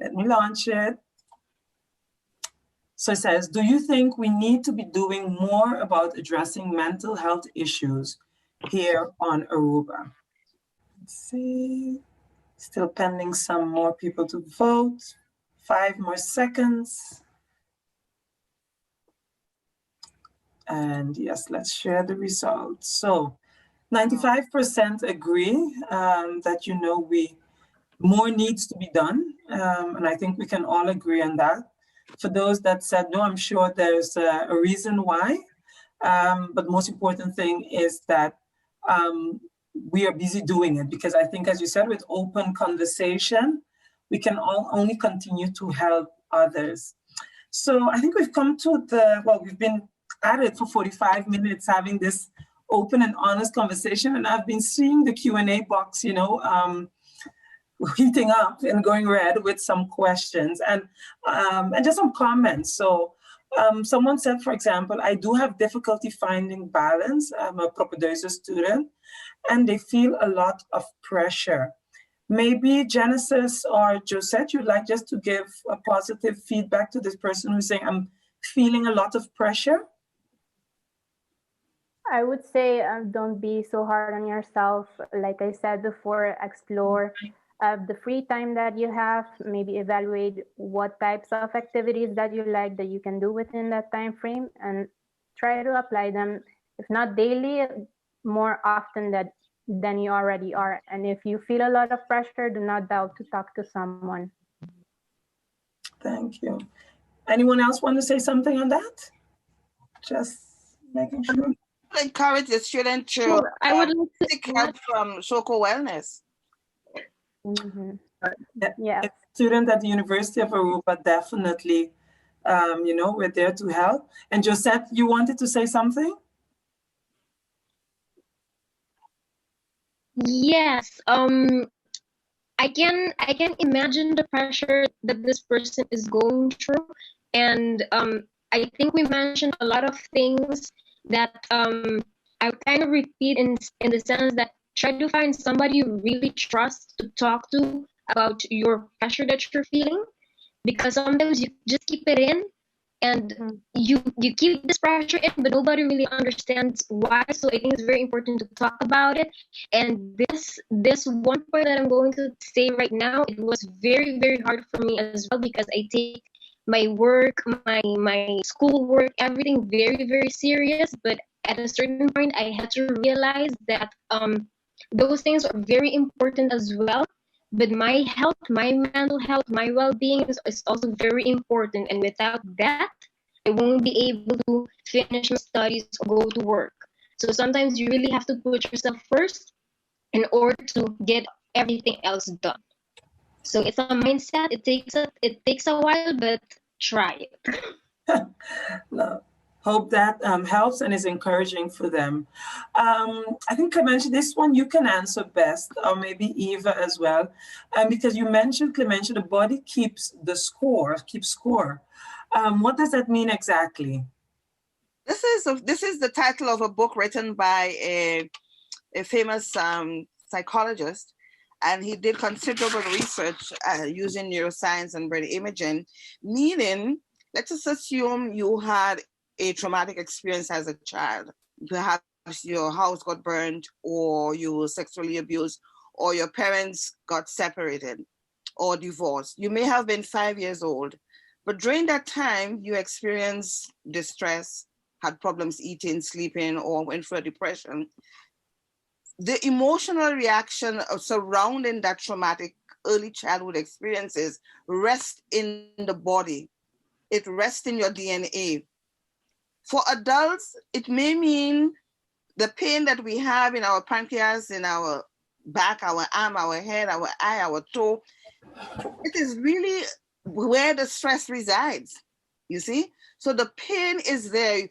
let me launch it. So it says, do you think we need to be doing more about addressing mental health issues here on Aruba? Let's see, still pending some more people to vote. 5 more seconds. And yes, let's share the results. So 95% agree that, more needs to be done. And I think we can all agree on that. For those that said no, I'm sure there's a reason why. But most important thing is that we are busy doing it, because I think, as you said, with open conversation, we can all only continue to help others. So I think we've come to we've been at it for 45 minutes having this open and honest conversation, and I've been seeing the Q&A box, heating up and going red with some questions and just some comments. So someone said, for example, I do have difficulty finding balance. I'm a propedeuse student, and they feel a lot of pressure. Maybe Genesis or Josette, you'd like just to give a positive feedback to this person who's saying, I'm feeling a lot of pressure? I would say don't be so hard on yourself. Like I said before, explore the free time that you have, maybe evaluate what types of activities that you like that you can do within that time frame, and try to apply them, if not daily, more often than you already are. And if you feel a lot of pressure, do not doubt to talk to someone. Thank you. Anyone else want to say something on that? Just making sure. Encourage the student to I would like to seek help from Shoko Wellness. Mm-hmm. Yeah. A student at the University of Aruba, definitely, we're there to help. And Josette, you wanted to say something? Yes. I can imagine the pressure that this person is going through, and I think we mentioned a lot of things that I would kind of repeat in the sense that try to find somebody you really trust to talk to about your pressure that you're feeling, because sometimes you just keep it in and you keep this pressure in, but nobody really understands why. So I think it's very important to talk about it. And this one point that I'm going to say right now, it was very, very hard for me as well, because I take my work, my school work, everything very, very serious. But at a certain point, I had to realize that those things are very important as well. But my health, my mental health, my well-being is also very important. And without that, I won't be able to finish my studies or go to work. So sometimes you really have to put yourself first in order to get everything else done. So it's a mindset. It takes a while, but try it. No. Hope that helps and is encouraging for them. I think Clementia, this one you can answer best, or maybe Eva as well, because you mentioned, Clementia, the body keeps score. What does that mean exactly? This is the title of a book written by a famous psychologist, and he did considerable research using neuroscience and brain imaging, meaning, let's just assume you had a traumatic experience as a child. Perhaps your house got burned, or you were sexually abused, or your parents got separated or divorced. You may have been 5 years old, but during that time, you experienced distress, had problems eating, sleeping, or went through a depression. The emotional reaction surrounding that traumatic early childhood experiences rest in the body. It rests in your DNA. For adults, it may mean the pain that we have in our pancreas, in our back, our arm, our head, our eye, our toe. It is really where the stress resides, you see? So the pain is there.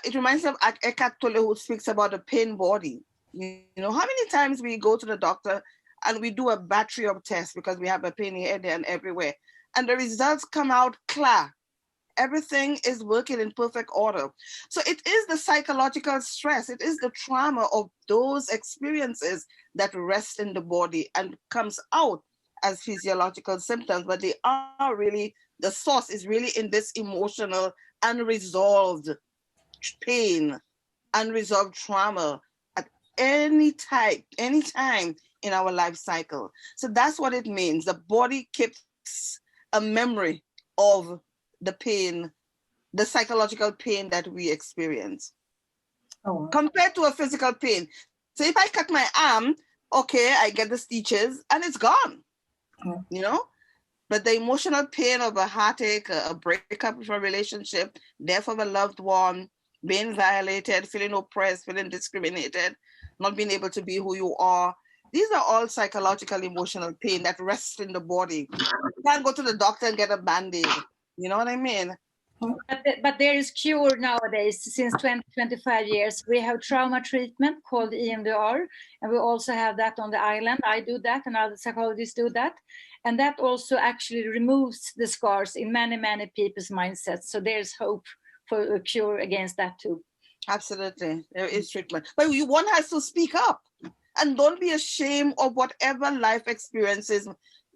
It reminds me of Eckhart Tolle, who speaks about the pain body. You know, how many times we go to the doctor and we do a battery of tests because we have a pain here, there, and everywhere. And the results come out clear. Everything is working in perfect order. So it is the psychological stress. It is the trauma of those experiences that rest in the body and comes out as physiological symptoms, but they are really, the source is really in this emotional, unresolved pain, unresolved trauma at any time in our life cycle. So that's what it means. The body keeps a memory of the pain, the psychological pain that we experience, compared to a physical pain. So if I cut my arm, okay, I get the stitches and it's gone, you know? But the emotional pain of a heartache, a breakup of a relationship, death of a loved one, being violated, feeling oppressed, feeling discriminated, not being able to be who you are, these are all psychological, emotional pain that rests in the body. You can't go to the doctor and get a Band-Aid. You know what I mean? But there is cure nowadays. Since 25 years, we have trauma treatment called EMDR, and we also have that on the island. I do that, and other psychologists do that, and that also actually removes the scars in many people's mindsets. So there's hope for a cure against that too. Absolutely, there is treatment, but one has to speak up, and don't be ashamed of whatever life experiences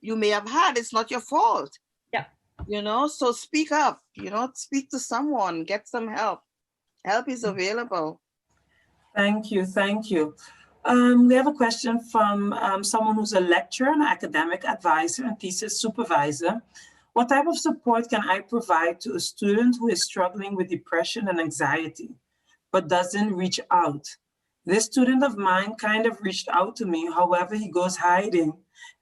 you may have had. It's not your fault. Yeah. You know, so speak up, you know, speak to someone, get some help. Help is available. Thank you, thank you. We have a question from someone who's a lecturer, an academic advisor, and thesis supervisor. What type of support can I provide to a student who is struggling with depression and anxiety, but doesn't reach out? This student of mine kind of reached out to me, however, he goes hiding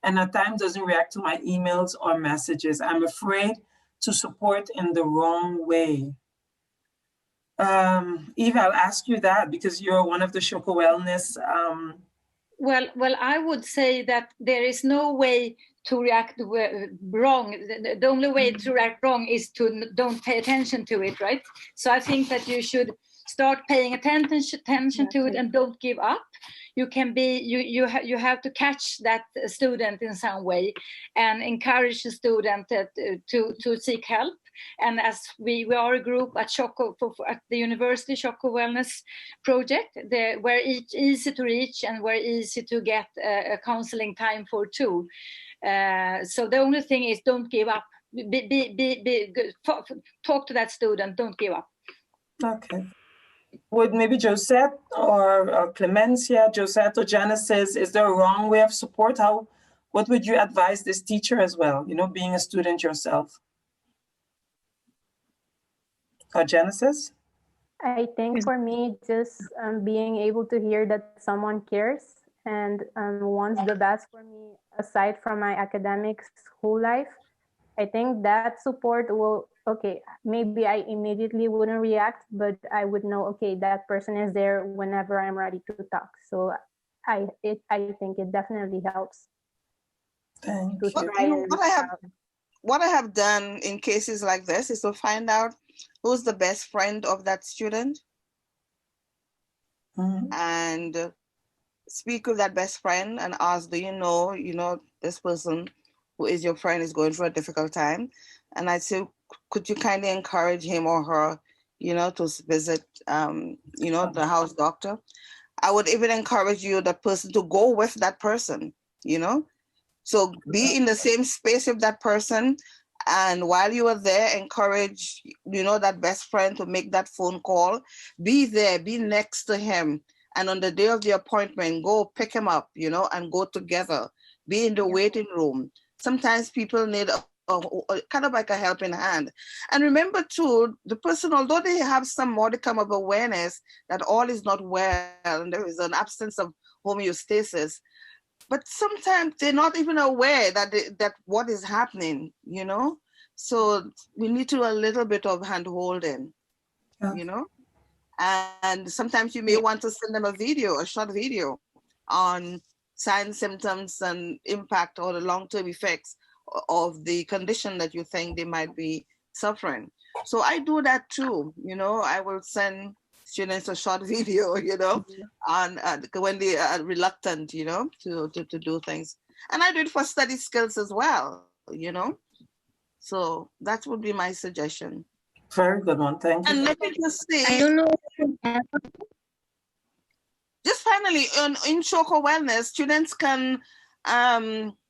and at times doesn't react to my emails or messages. I'm afraid to support in the wrong way. Eva, I'll ask you that because you're one of the Shoko Wellness. Well, I would say that there is no way to react wrong. The only way to react wrong is to don't pay attention to it, right? So I think that you should start paying attention to it and don't give up. You can be, you have to catch that student in some way and encourage the student to seek help. And as we are a group at at the University Shoko Wellness Project, we're easy to reach and we're easy to get a counseling time for too. So the only thing is don't give up. Talk to that student, don't give up. Okay. Would maybe Josette or Clementia, Josette or Genesis, is there a wrong way of support? What would you advise this teacher as well, you know, being a student yourself? Genesis? I think for me, just being able to hear that someone cares and wants the best for me, aside from my academic school life, I think that support will, okay, maybe I immediately wouldn't react, but I would know, okay, that person is there whenever I'm ready to talk. So I think it definitely helps. Thank you. What I have done in cases like this is to find out who's the best friend of that student, and speak with that best friend and ask, do you know this person who is your friend is going through a difficult time? And I'd say, could you kindly encourage him or her, you know, to visit, you know, the house doctor? I would even encourage that person to go with that person, you know? So be in the same space with that person. And while you are there, encourage, you know, that best friend to make that phone call. Be there, be next to him. And on the day of the appointment, go pick him up, you know, and go together. Be in the waiting room. Sometimes people need a kind of like a helping hand. And remember too, the person, although they have some modicum of awareness that all is not well and there is an absence of homeostasis, but sometimes they're not even aware that what is happening, you know? So we need to a little bit of hand holding, you know? And sometimes you may want to send them a short video on signs, symptoms, and impact or the long-term effects of the condition that you think they might be suffering. So I do that too, you know? I will send students a short video, you know, on when they are reluctant, you know, to do things. And I do it for study skills as well, you know. So that would be my suggestion. Very good one, thank you. And let me just say, I don't know. Just finally, in Shoko Wellness, students can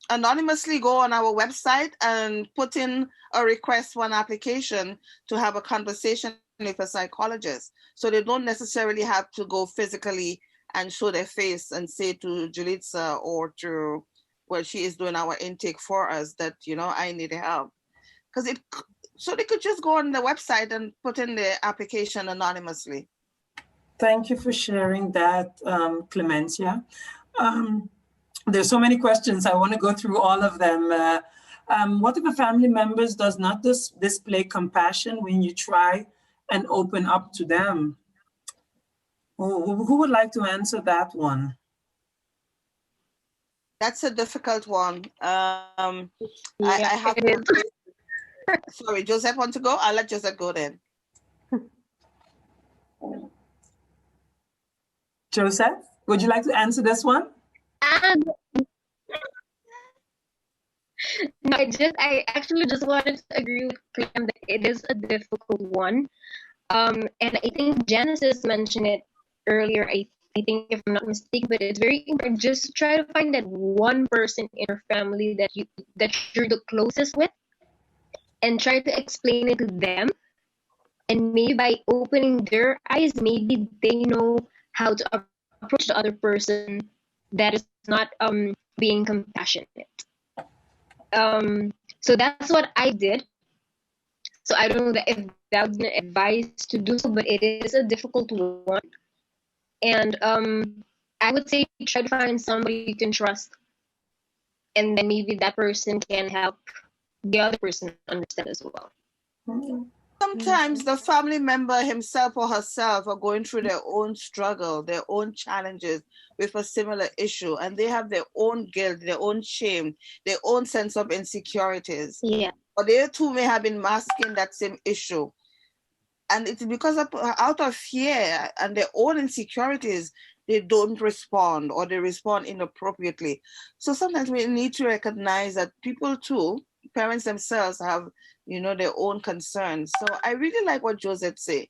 anonymously go on our website and put in a request for an application to have a conversation with a psychologist. So they don't necessarily have to go physically and show their face and say to Julitza or to, well, she is doing our intake for us that, you know, I need help. So they could just go on the website and put in the application anonymously. Thank you for sharing that, Clementia. There's so many questions. I want to go through all of them. What if a family member does not display compassion when you try and open up to them? Who would like to answer that one? That's a difficult one. I Yeah, have it is. sorry, Josette want to go? I'll let Josette go then. Josette, would you like to answer this one? And no, I actually just wanted to agree with Clem that it is a difficult one. And I think Genesis mentioned it earlier. I think if I'm not mistaken, but it's very important just to try to find that one person in your family that you're the closest with, and try to explain it to them. And maybe by opening their eyes, maybe they know how to approach the other person that is not being compassionate. So that's what I did. So I don't know if that would be advice to do so, but it is a difficult one. And I would say try to find somebody you can trust, and then maybe that person can help the other person understand as well. Sometimes the family member himself or herself are going through their own struggle, their own challenges with a similar issue, and they have their own guilt, their own shame, their own sense of insecurities. Yeah. Or they too may have been masking that same issue. And it's because out of fear and their own insecurities, they don't respond, or they respond inappropriately. So sometimes we need to recognize that people too, parents themselves, have their own concerns. So I really like what Josette said.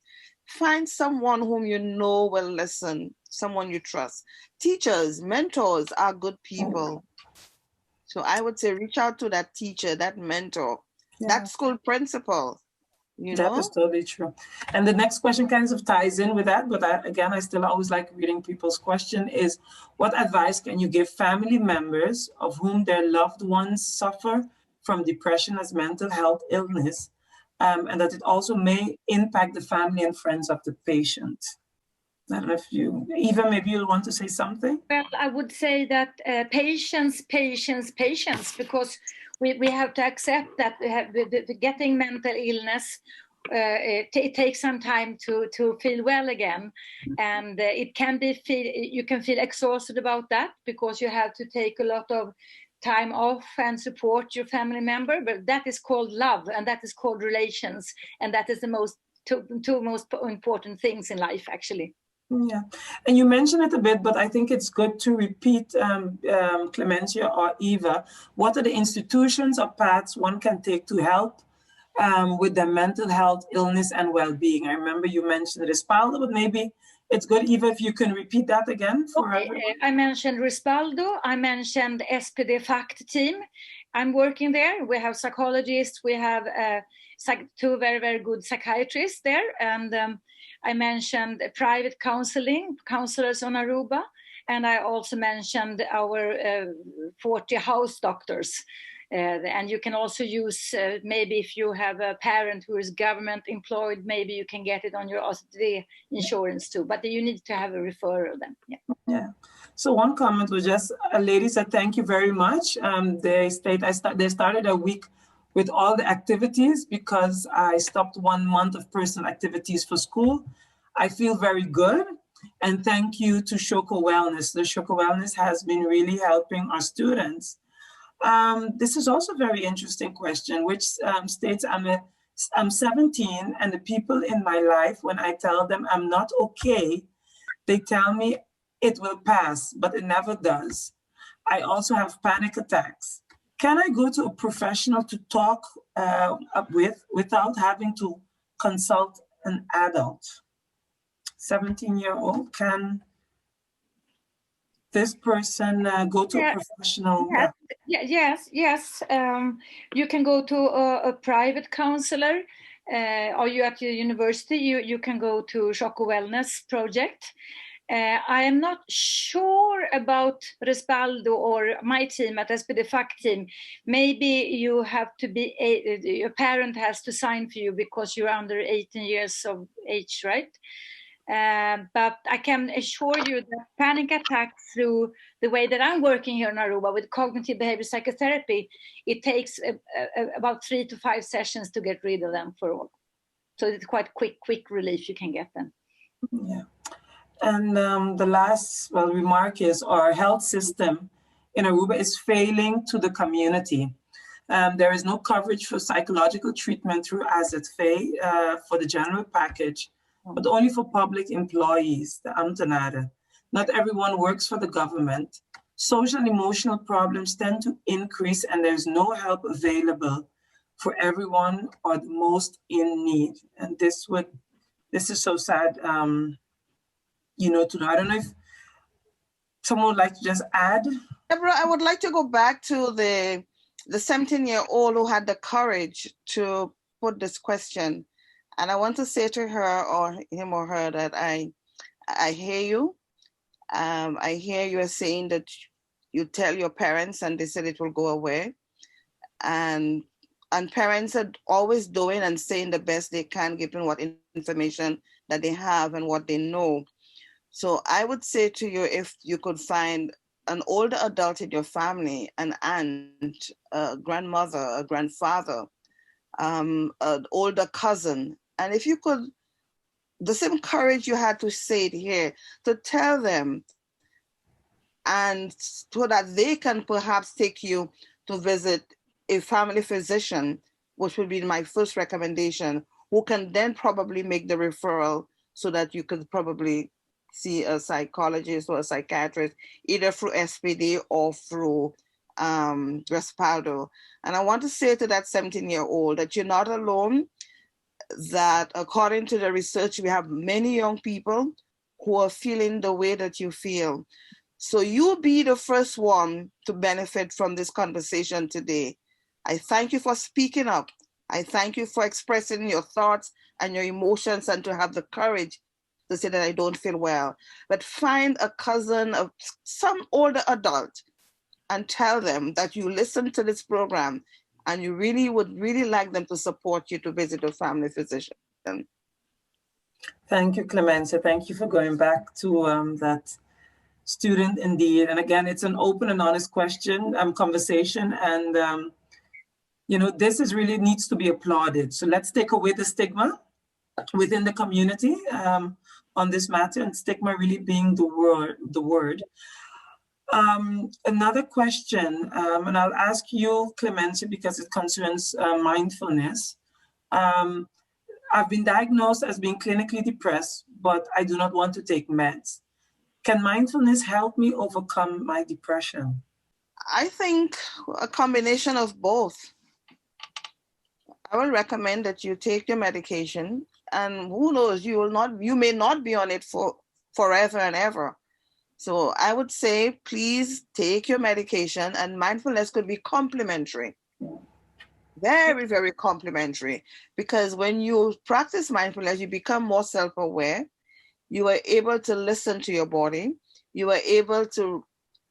Find someone whom you know will listen, someone you trust. Teachers, mentors are good people. So I would say reach out to that teacher, that mentor, that school principal. That is totally true. And the next question kind of ties in with that, but I still always like reading people's question is, what advice can you give family members of whom their loved ones suffer from depression as mental health illness, and that it also may impact the family and friends of the patient? I don't know if Eva, maybe you'll want to say something? Well, I would say that patience, because we have to accept that getting mental illness, it takes some time to feel well again. And it can you can feel exhausted about that because you have to take a lot of time off and support your family member, but that is called love, and that is called relations, and that is the two most important things in life, actually. Yeah, and you mentioned it a bit, but I think it's good to repeat, Clementia or Eva, what are the institutions or paths one can take to help with their mental health, illness, and well-being? I remember you mentioned Respaldo, but maybe it's good, Eva, if you can repeat that again for everyone. I mentioned Respaldo, I mentioned SPD FACT team. I'm working there. We have psychologists, we have two very, very good psychiatrists there, and I mentioned private counselors on Aruba, and I also mentioned our 40 house doctors. And you can also use, maybe if you have a parent who is government employed, maybe you can get it on your OSD insurance too, but you need to have a referral then. Yeah. So one comment was just, a lady said, thank you very much. They started a week with all the activities because I stopped 1 month of personal activities for school. I feel very good. And thank you to Shoko Wellness. The Shoko Wellness has been really helping our students. This is also a very interesting question, which states I'm 17 and the people in my life, when I tell them I'm not okay, they tell me it will pass, but it never does. I also have panic attacks. Can I go to a professional to talk without having to consult an adult? 17-year-old, can this person go to a professional? Yes. You can go to a private counselor. Are you at your university? You can go to Shoko Wellness project. I am not sure about Respaldo or my team at SPD FACT team. Maybe you have to be, your parent has to sign for you because you're under 18 years of age, right? But I can assure you that panic attacks, through the way that I'm working here in Aruba with cognitive behavior psychotherapy, it takes about 3 to 5 sessions to get rid of them for all. So it's quite quick relief you can get them. Yeah. And the last remark is our health system in Aruba is failing to the community. There is no coverage for psychological treatment through AZFE for the general package, but only for public employees, the ambtenaren. Not everyone works for the government. Social and emotional problems tend to increase, and there's no help available for everyone or the most in need. And this is so sad, you know, to know. I don't know if someone would like to just add. Deborah, I would like to go back to the 17-year-old who had the courage to put this question. And I want to say to her or him or her that I hear you. I hear you are saying that you tell your parents and they said it will go away. And parents are always doing and saying the best they can, given what information that they have and what they know. So I would say to you, if you could find an older adult in your family, an aunt, a grandmother, a grandfather, an older cousin, and if you could, the same courage you had to say it here, to tell them, and so that they can perhaps take you to visit a family physician, which would be my first recommendation, who can then probably make the referral so that you could probably see a psychologist or a psychiatrist, either through SPD or through Respaldo. And I want to say to that 17-year-old that you're not alone, that according to the research, we have many young people who are feeling the way that you feel. So you be the first one to benefit from this conversation today. I thank you for speaking up. I thank you for expressing your thoughts and your emotions and to have the courage to say that I don't feel well. But find a cousin of some older adult and tell them that you listen to this program and you would really like them to support you to visit a family physician. Thank you, Clementia. Thank you for going back to that student indeed. And again, it's an open and honest conversation. And, you know, this is really needs to be applauded. So let's take away the stigma within the community on this matter, and stigma really being the word. Another question, and I'll ask you, Clementia, because it concerns mindfulness. I've been diagnosed as being clinically depressed, but I do not want to take meds. Can mindfulness help me overcome my depression? I think a combination of both. I will recommend that you take your medication, and who knows, you may not be on it for forever and ever. So I would say, please take your medication, and mindfulness could be complementary. Very, very complementary, because when you practice mindfulness, you become more self-aware. You are able to listen to your body. You are able to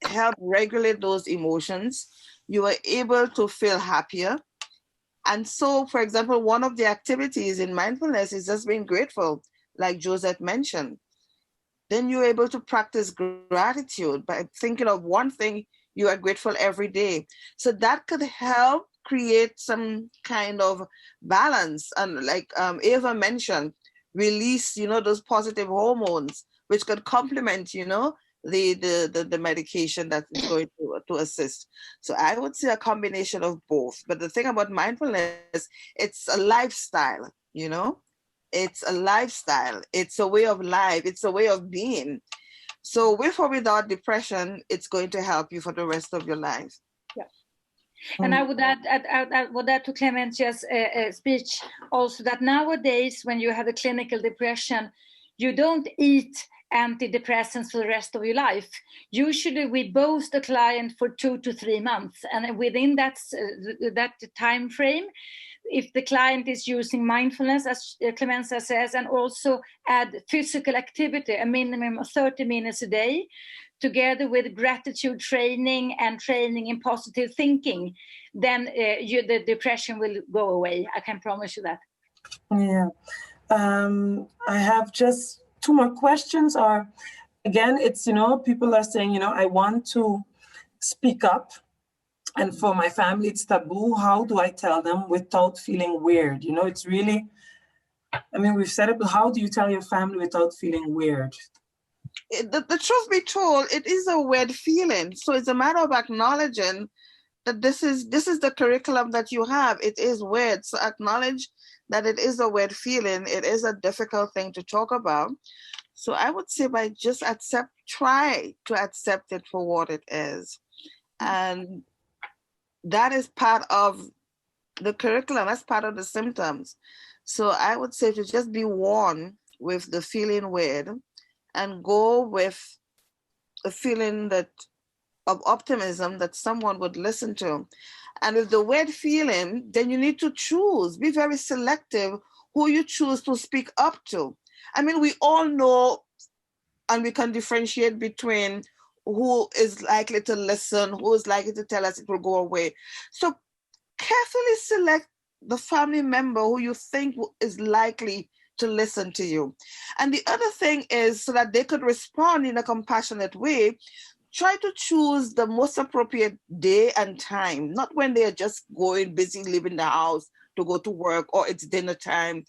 help regulate those emotions. You are able to feel happier. And so, for example, one of the activities in mindfulness is just being grateful, like Josette mentioned. Then you're able to practice gratitude by thinking of one thing you are grateful every day. So that could help create some kind of balance. And like Eva mentioned, release, those positive hormones, which could complement, the medication that is going to assist. So I would say a combination of both. But the thing about mindfulness, it's a lifestyle, It's a lifestyle. It's a way of life. It's a way of being. So with or without depression, it's going to help you for the rest of your life. Yeah. And I would add to Clementia's speech also that nowadays, when you have a clinical depression, you don't eat antidepressants for the rest of your life. Usually we boost the client for 2 to 3 months. And within that time frame, if the client is using mindfulness, as Clementia says, and also add physical activity, a minimum of 30 minutes a day, together with gratitude training and training in positive thinking, then the depression will go away. I can promise you that. Yeah. I have just two more questions are, again, it's, people are saying, I want to speak up. And for my family, it's taboo. How do I tell them without feeling weird? It's really, we've said it, but how do you tell your family without feeling weird? The truth be told, it is a weird feeling. So it's a matter of acknowledging that this is the curriculum that you have. It is weird. So acknowledge that it is a weird feeling. It is a difficult thing to talk about. So I would say by just try to accept it for what it is. And that is part of the curriculum. That's part of the symptoms. So I would say to just be warned with the feeling weird and go with a feeling of optimism that someone would listen to. And with the weird feeling, then you need to choose, be very selective who you choose to speak up to. We all know, and we can differentiate between who is likely to listen, who is likely to tell us it will go away. So carefully select the family member who you think is likely to listen to you. And the other thing is, so that they could respond in a compassionate way, try to choose the most appropriate day and time, not when they are just going busy leaving the house to go to work or it's dinner time.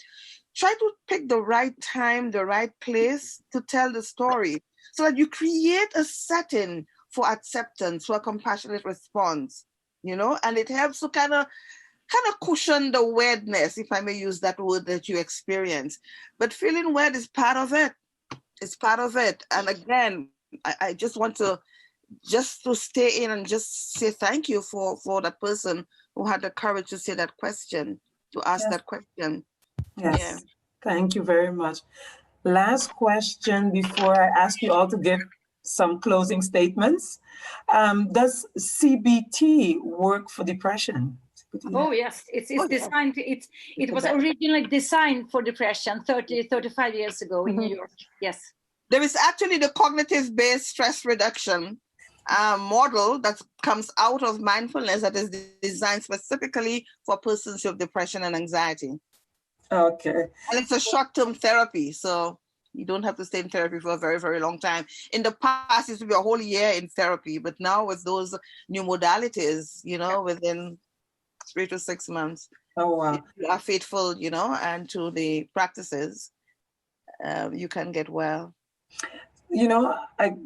Try to pick the right time, the right place to tell the story so that you create a setting for acceptance, for a compassionate response, and it helps to kind of cushion the weirdness, if I may use that word, that you experience. But feeling weird is part of it. It's part of it. And again, I just want to stay in and just say thank you for that person who had the courage to say that question, to ask that question. Yes. Yeah. Thank you very much. Last question before I ask you all to give some closing statements. Does CBT work for depression? Oh, yes. It's designed, it was originally designed for depression 35 years ago in New York. Yes. There is actually the cognitive-based stress reduction model that comes out of mindfulness that is designed specifically for persons with depression and anxiety. Okay. And it's a short-term therapy, so you don't have to stay in therapy for a very, very long time. In the past, it used to be a whole year in therapy, but now with those new modalities, within 3 to 6 months, if you are faithful, and to the practices, you can get well. I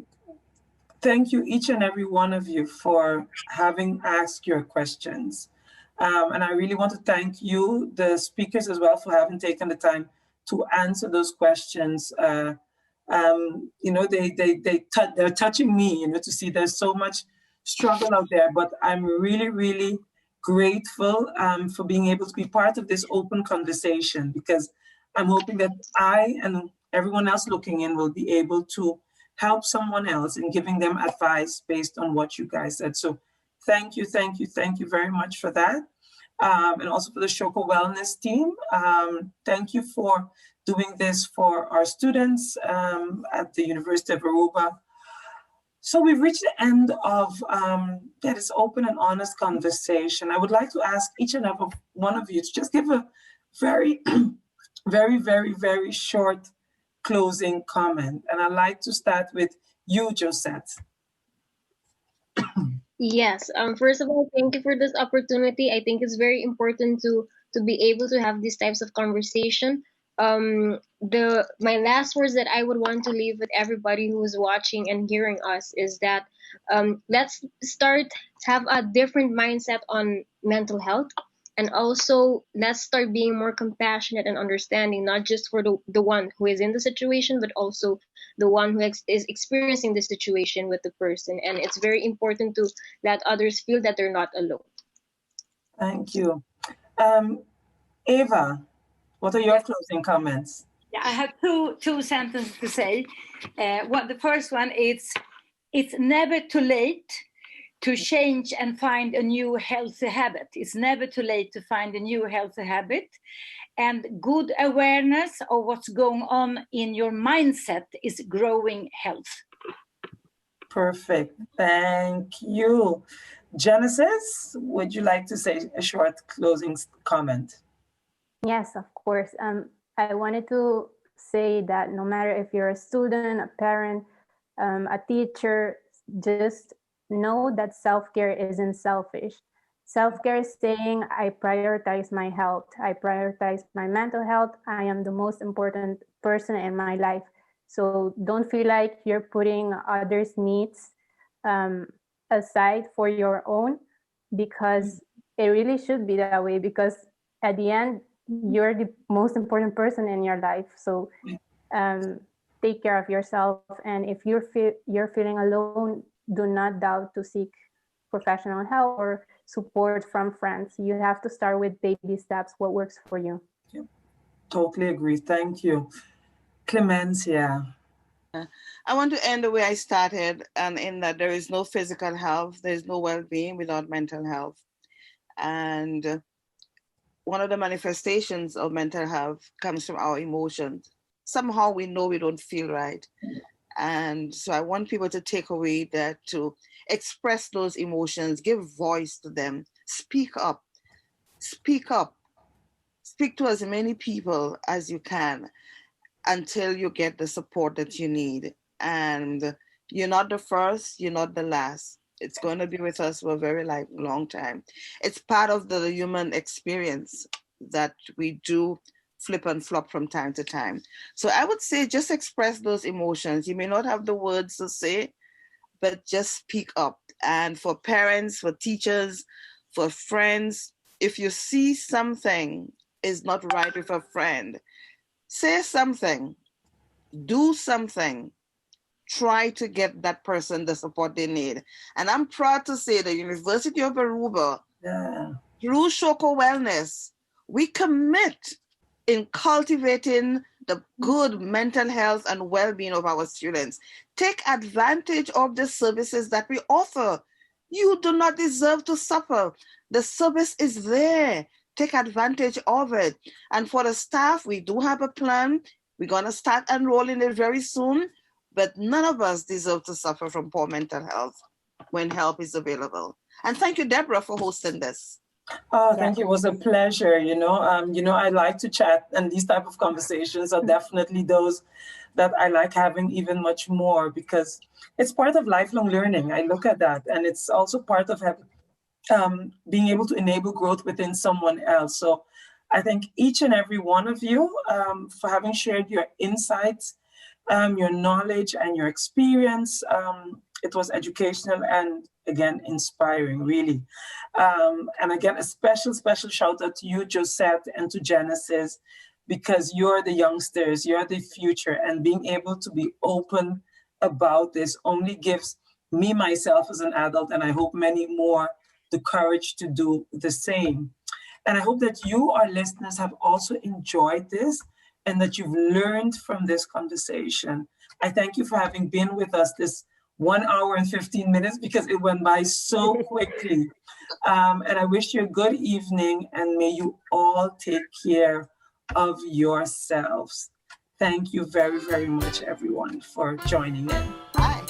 thank you, each and every one of you, for having asked your questions. And I really want to thank you, the speakers as well, for having taken the time to answer those questions. They're touching me, to see there's so much struggle out there, but I'm really, really grateful for being able to be part of this open conversation, because I'm hoping that I and everyone else looking in will be able to help someone else in giving them advice based on what you guys said. So thank you very much for that. And also for the Shoko Wellness team. Thank you for doing this for our students at the University of Aruba. So we've reached the end of this open and honest conversation. I would like to ask each and every one of you to just give a very, very, very, very short closing comment. And I'd like to start with you, Josette. Yes. First of all, thank you for this opportunity. I think it's very important to be able to have these types of conversation. My last words that I would want to leave with everybody who is watching and hearing us is that let's have a different mindset on mental health, and also let's start being more compassionate and understanding, not just for the one who is in the situation, but also the one who is experiencing the situation with the person. And it's very important to let others feel that they're not alone. Thank you. Eva, what are your closing comments? Yeah, I have two sentences to say. The first one is, it's never too late to change and find a new healthy habit. It's never too late to find a new healthy habit. And good awareness of what's going on in your mindset is growing health. Perfect. Thank you. Genesis, would you like to say a short closing comment? Yes, of course. I wanted to say that no matter if you're a student, a parent, a teacher, just know that self-care isn't selfish. Self-care is saying, I prioritize my health. I prioritize my mental health. I am the most important person in my life. So don't feel like you're putting others' needs aside for your own, because it really should be that way, because at the end, you're the most important person in your life. So take care of yourself. And if you're feeling alone, do not doubt to seek professional help or support from friends. You have to start with baby steps, what works for you. Yeah, totally agree. Thank you. Clementia. I want to end the way I started, and in that there is no physical health, there is no well-being without mental health. And one of the manifestations of mental health comes from our emotions. Somehow we know we don't feel right. And so I want people to take away that, to express those emotions, give voice to them, speak up, speak up, speak to as many people as you can until you get the support that you need. And you're not the first, you're not the last. It's going to be with us for a very long time. It's part of the human experience that we do flip and flop from time to time. So I would say just express those emotions. You may not have the words to say, but just speak up. And for parents, for teachers, for friends, if you see something is not right with a friend, say something, do something. Try to get that person the support they need. And I'm proud to say the University of Aruba, through Shoko Wellness, we commit in cultivating the good mental health and well-being of our students. Take advantage of the services that we offer. You do not deserve to suffer. The service is there. Take advantage of it. And for the staff, we do have a plan. We're going to start enrolling it very soon. But none of us deserve to suffer from poor mental health when help is available. And thank you, Deborah, for hosting this. Oh, thank you. It was a pleasure. I like to chat, and these type of conversations are definitely those that I like having even much more, because it's part of lifelong learning. I look at that, and it's also part of being able to enable growth within someone else. So I thank each and every one of you for having shared your insights, your knowledge and your experience. It was educational and, again, inspiring, really. And again, a special shout out to you, Josette, and to Genesis, because you're the youngsters, you're the future, and being able to be open about this only gives me, myself as an adult, and I hope many more, the courage to do the same. And I hope that you, our listeners, have also enjoyed this and that you've learned from this conversation. I thank you for having been with us this 1 hour and 15 minutes, because it went by so quickly. And I wish you a good evening, and may you all take care of yourselves. Thank you very, very much, everyone, for joining in. Bye.